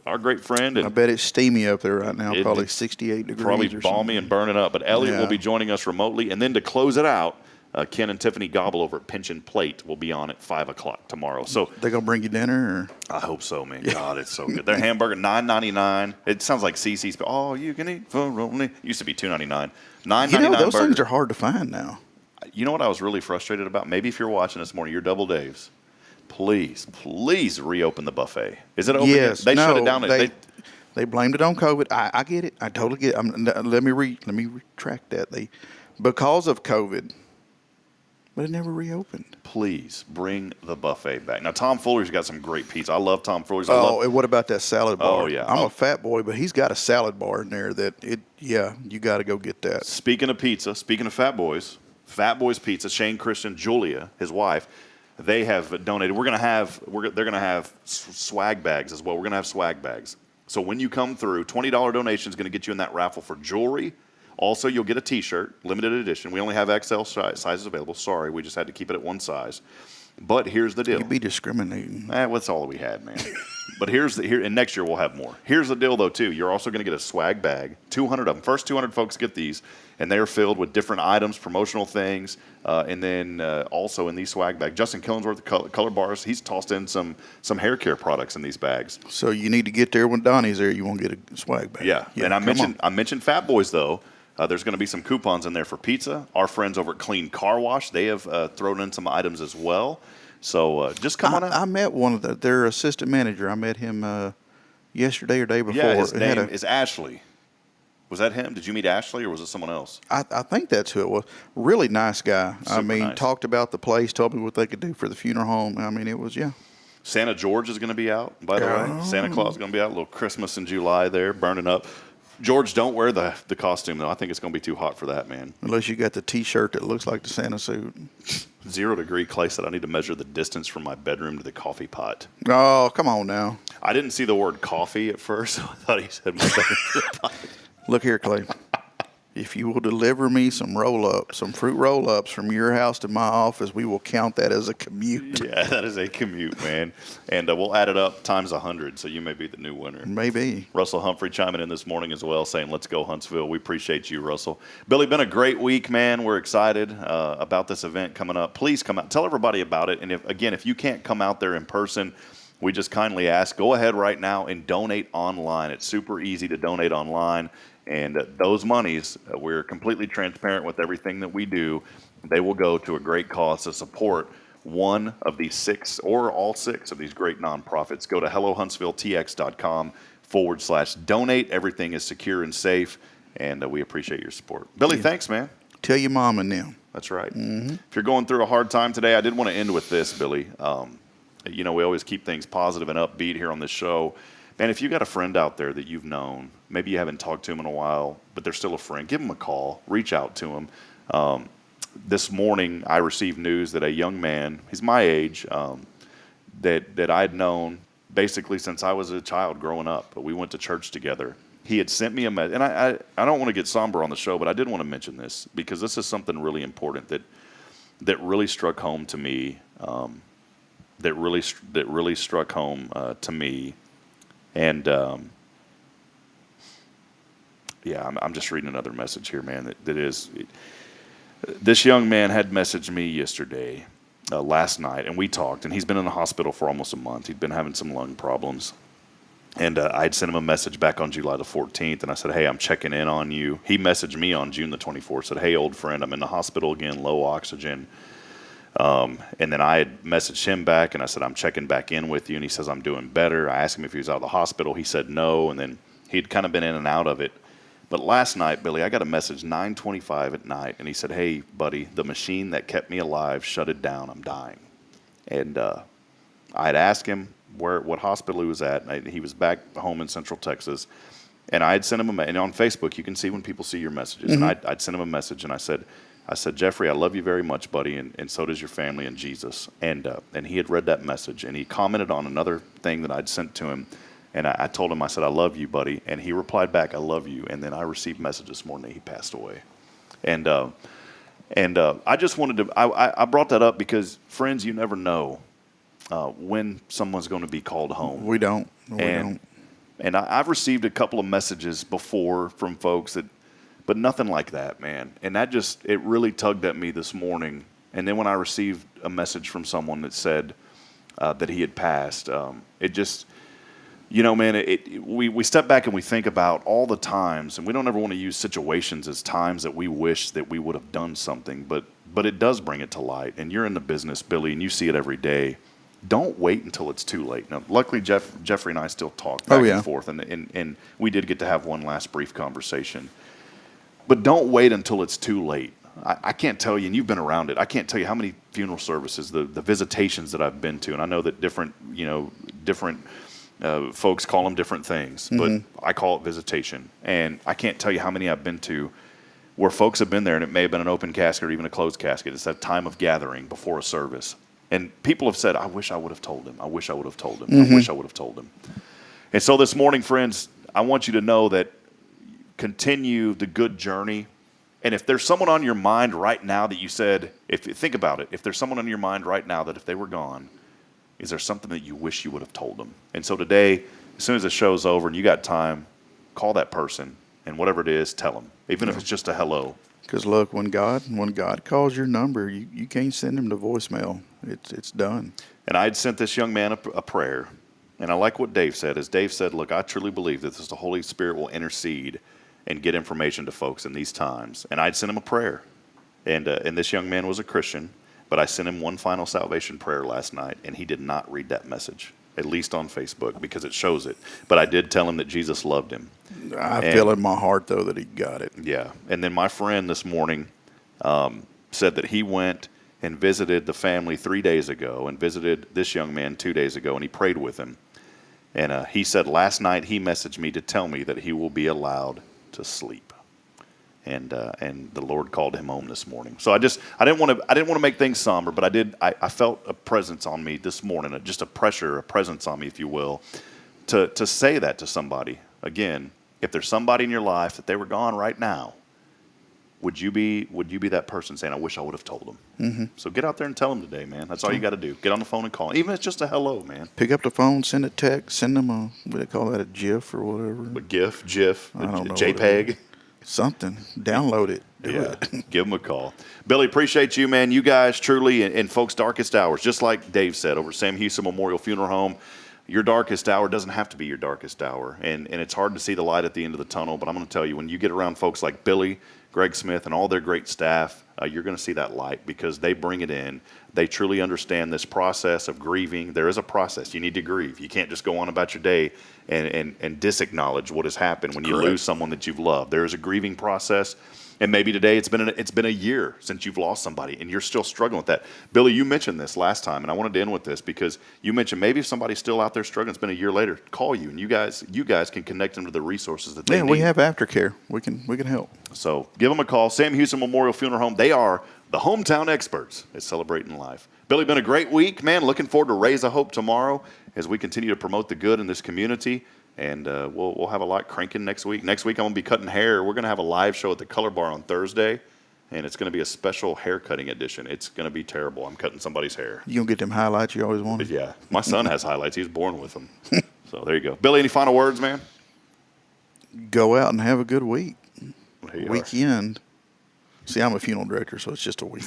our great friend. And I bet it's steamy up there right now, probably 68 degrees. Probably balmy and burning up. But Elliot will be joining us remotely. And then to close it out, Ken and Tiffany Gobble over at Pension Plate will be on at 5 o'clock tomorrow. So they're gonna bring you dinner, or I hope so, man. God, it's so good. Their hamburger $9.99. It sounds like CC's, but all you can eat for only used to be $2.99. $9.99. Those burger. things are hard to find now. You know what I was really frustrated about? Maybe if you're watching this morning, you're Double Dave's. Please reopen the buffet. Is it open? Yes. They shut it down. They blamed it on COVID. I get it. I totally get it. Let me retract that. Because of COVID. But it never reopened. Please bring the buffet back. Now, Tom Fuller's got some great pizza. I love Tom Fuller's. And what about that salad bar? Oh, yeah. I'm a fat boy, but he's got a salad bar in there you got to go get that. Speaking of pizza, speaking of Fat Boys Pizza, Shane Christian, Julia, his wife, they have donated. They're going to have swag bags as well. We're going to have swag bags. So when you come through, $20 donation is going to get you in that raffle for jewelry. Also, you'll get a T-shirt, limited edition. We only have XL sizes available. Sorry, we just had to keep it at one size. But here's the deal. You'd be discriminating. That's all we had, man. But and next year we'll have more. Here's the deal, though, too. You're also going to get a swag bag, 200 of them. First 200 folks get these, and they are filled with different items, promotional things, and then also in these swag bags, Justin Killingsworth, Color Bars, he's tossed in some hair care products in these bags. So you need to get there when Donnie's there. You won't get a swag bag. Yeah. And I mentioned Fat Boys, though. There's going to be some coupons in there for pizza. Our friends over at Clean Car Wash, they have thrown in some items as well. So just come on out. I met one of their assistant manager. I met him yesterday or day before. Yeah, his name is Ashley. Was that him? Did you meet Ashley, or was it someone else? I think that's who it was. Really nice guy. Super nice. Talked about the place, told me what they could do for the funeral home. It was, yeah. Santa George is going to be out, by the way. Santa Claus is going to be out. A little Christmas in July there, burning up. George, don't wear the costume, though. I think it's going to be too hot for that, man. Unless you got the T-shirt that looks like the Santa suit. 0 degree. Clay said I need to measure the distance from my bedroom to the coffee pot. Oh, come on now. I didn't see the word coffee at first, so I thought he said my bedroom to the pot. Look here, Clay. If you will deliver me some fruit roll-ups from your house to my office, we will count that as a commute. Yeah, that is a commute, man. And we'll add it up times 100, so you may be the new winner. Maybe. Russell Humphrey chiming in this morning as well, saying, let's go Huntsville. We appreciate you, Russell. Billy, been a great week, man. We're excited about this event coming up. Please come out. Tell everybody about it. And if you can't come out there in person, we just kindly ask, go ahead right now and donate online. It's super easy to donate online. And those monies, we're completely transparent with everything that we do. They will go to a great cause to support one of these 6 or all 6 of these great nonprofits. Go to hellohuntsvilletx.com/donate. Everything is secure and safe, and we appreciate your support. Billy, thanks, man. Tell your mom and them. That's right. Mm-hmm. If you're going through a hard time today, I did want to end with this, Billy. We always keep things positive and upbeat here on this show. Man, if you got a friend out there that you've known, maybe you haven't talked to him in a while, but they're still a friend, give them a call, reach out to him. This morning, I received news that a young man, he's my age, that I'd known basically since I was a child growing up. We went to church together. He had sent me a message, and I don't want to get somber on the show, but I did want to mention this because this is something really important that really struck home to me. That really struck home to me. And, I'm just reading another message here, man, this young man had messaged me yesterday, last night, and we talked, and he's been in the hospital for almost a month. He'd been having some lung problems. And I'd sent him a message back on July the 14th, and I said, hey, I'm checking in on you. He messaged me on June the 24th, said, hey, old friend, I'm in the hospital again, low oxygen. And then I had messaged him back, and I said, I'm checking back in with you. And he says, I'm doing better. I asked him if he was out of the hospital. He said no, and then he'd kind of been in and out of it. But last night, Billy, I got a message 9:25 at night, and he said, hey, buddy, the machine that kept me alive shut it down. I'm dying. And I had asked him what hospital he was at, and he was back home in Central Texas. And I had sent him and on Facebook, you can see when people see your messages. Mm-hmm. And I'd sent him a message, and I said, Jeffrey, I love you very much, buddy, and so does your family and Jesus. And he had read that message, and he commented on another thing that I'd sent to him. And I told him, I said, I love you, buddy. And he replied back, I love you. And then I received a message this morning that he passed away. And I just wanted to, I brought that up because, friends, you never know when someone's going to be called home. We don't. And I've received a couple of messages before from folks but nothing like that, man. And it really tugged at me this morning. And then when I received a message from someone that said that he had passed, it just, man, we step back and we think about all the times, and we don't ever want to use situations as times that we wish that we would have done something, but it does bring it to light. And you're in the business, Billy, and you see it every day. Don't wait until it's too late. Now, luckily, Jeffrey and I still talk back and forth, and we did get to have one last brief conversation. But don't wait until it's too late. I can't tell you, and you've been around it, I can't tell you how many funeral services, the visitations that I've been to, and I know that different folks call them different things, but I call it visitation. And I can't tell you how many I've been to where folks have been there, and it may have been an open casket or even a closed casket. It's that time of gathering before a service. And people have said, I wish I would have told him. I wish I would have told him. I wish I would have told him. And so this morning, friends, I want you to know that continue the good journey And if there's someone on your mind right now that you said, think about it, if there's someone on your mind right now that if they were gone, is there something that you wish you would have told them? And so today, as soon as the show's over and you got time, call that person, and whatever it is, tell them, even if it's just a hello. Because look, when God calls your number, you can't send him to voicemail. It's done. And I had sent this young man a prayer, and I like what Dave said. As Dave said, look, I truly believe that the Holy Spirit will intercede and get information to folks in these times. And I'd sent him a prayer, and this young man was a Christian, but I sent him one final salvation prayer last night, and he did not read that message, at least on Facebook, because it shows it. But I did tell him that Jesus loved him. I feel in my heart, though, that he got it. Yeah. And then my friend this morning said that he went and visited the family 3 days ago and visited this young man 2 days ago, and he prayed with him. And he said last night he messaged me to tell me that he will be allowed to sleep. And the Lord called him home this morning. So I didn't want to make things somber, but I felt a presence on me this morning, just a presence on me, if you will, to say that to somebody. Again, if there's somebody in your life that they were gone right now, would you be that person saying, I wish I would have told them? Mm-hmm. So get out there and tell them today, man. That's all you got to do. Get on the phone and call them. Even if it's just a hello, man. Pick up the phone, send a text, send them what do they call that, a GIF or whatever? A GIF, I don't know, JPEG. Something. Download it. Do it. Give them a call. Billy, appreciate you, man. You guys truly, in folks' darkest hours, just like Dave said over Sam Houston Memorial Funeral Home, your darkest hour doesn't have to be your darkest hour. And it's hard to see the light at the end of the tunnel, but I'm going to tell you, when you get around folks like Billy, Greg Smith, and all their great staff, you're going to see that light because they bring it in. They truly understand this process of grieving. There is a process. You need to grieve. You can't just go on about your day and disacknowledge what has happened when you lose someone that you've loved. There is a grieving process. And maybe today it's been a year since you've lost somebody and you're still struggling with that. Billy, you mentioned this last time, and I wanted to end with this because you mentioned maybe if somebody's still out there struggling, it's been a year later, call you, and you guys can connect them to the resources that they need. Yeah, we have aftercare. We can help. So give them a call. Sam Houston Memorial Funeral Home. They are the hometown experts at celebrating life. Billy, been a great week, man. Looking forward to Raise a Hope tomorrow as we continue to promote the good in this community. And we'll have a lot cranking next week. Next week I'm going to be cutting hair. We're going to have a live show at the Color Bar on Thursday, and it's going to be a special hair cutting edition. It's going to be terrible. I'm cutting somebody's hair. You going to get them highlights you always wanted? Yeah. My son has highlights. He's born with them. So there you go. Billy, any final words, man? Go out and have a good week. Weekend. See, I'm a funeral director, so it's just a week.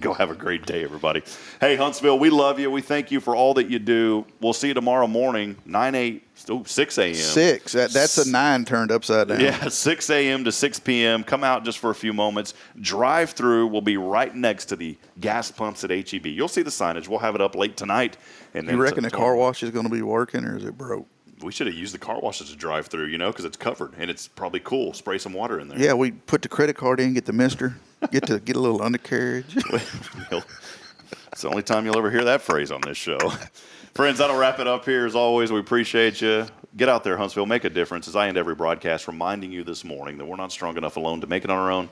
Go have a great day, everybody. Hey, Huntsville, we love you. We thank you for all that you do. We'll see you tomorrow morning, 6 a.m. 6. That's a 9 turned upside down. Yeah, 6 a.m. to 6 p.m. Come out just for a few moments. Drive-through will be right next to the gas pumps at HEB. You'll see the signage. We'll have it up late tonight. And you reckon the car wash is going to be working, or is it broke? We should have used the car wash as a drive-through, because it's covered and it's probably cool. Spray some water in there. Yeah, we put the credit card in, get the mister, get a little undercarriage. It's the only time you'll ever hear that phrase on this show. Friends, that'll wrap it up here. As always, we appreciate you. Get out there, Huntsville. Make a difference. As I end every broadcast, reminding you this morning that we're not strong enough alone to make it on our own.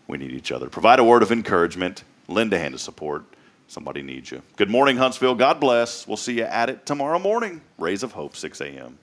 We need each other. Provide a word of encouragement. Lend a hand of support. Somebody needs you. Good morning, Huntsville. God bless. We'll see you at it tomorrow morning. Rays of Hope, 6 a.m.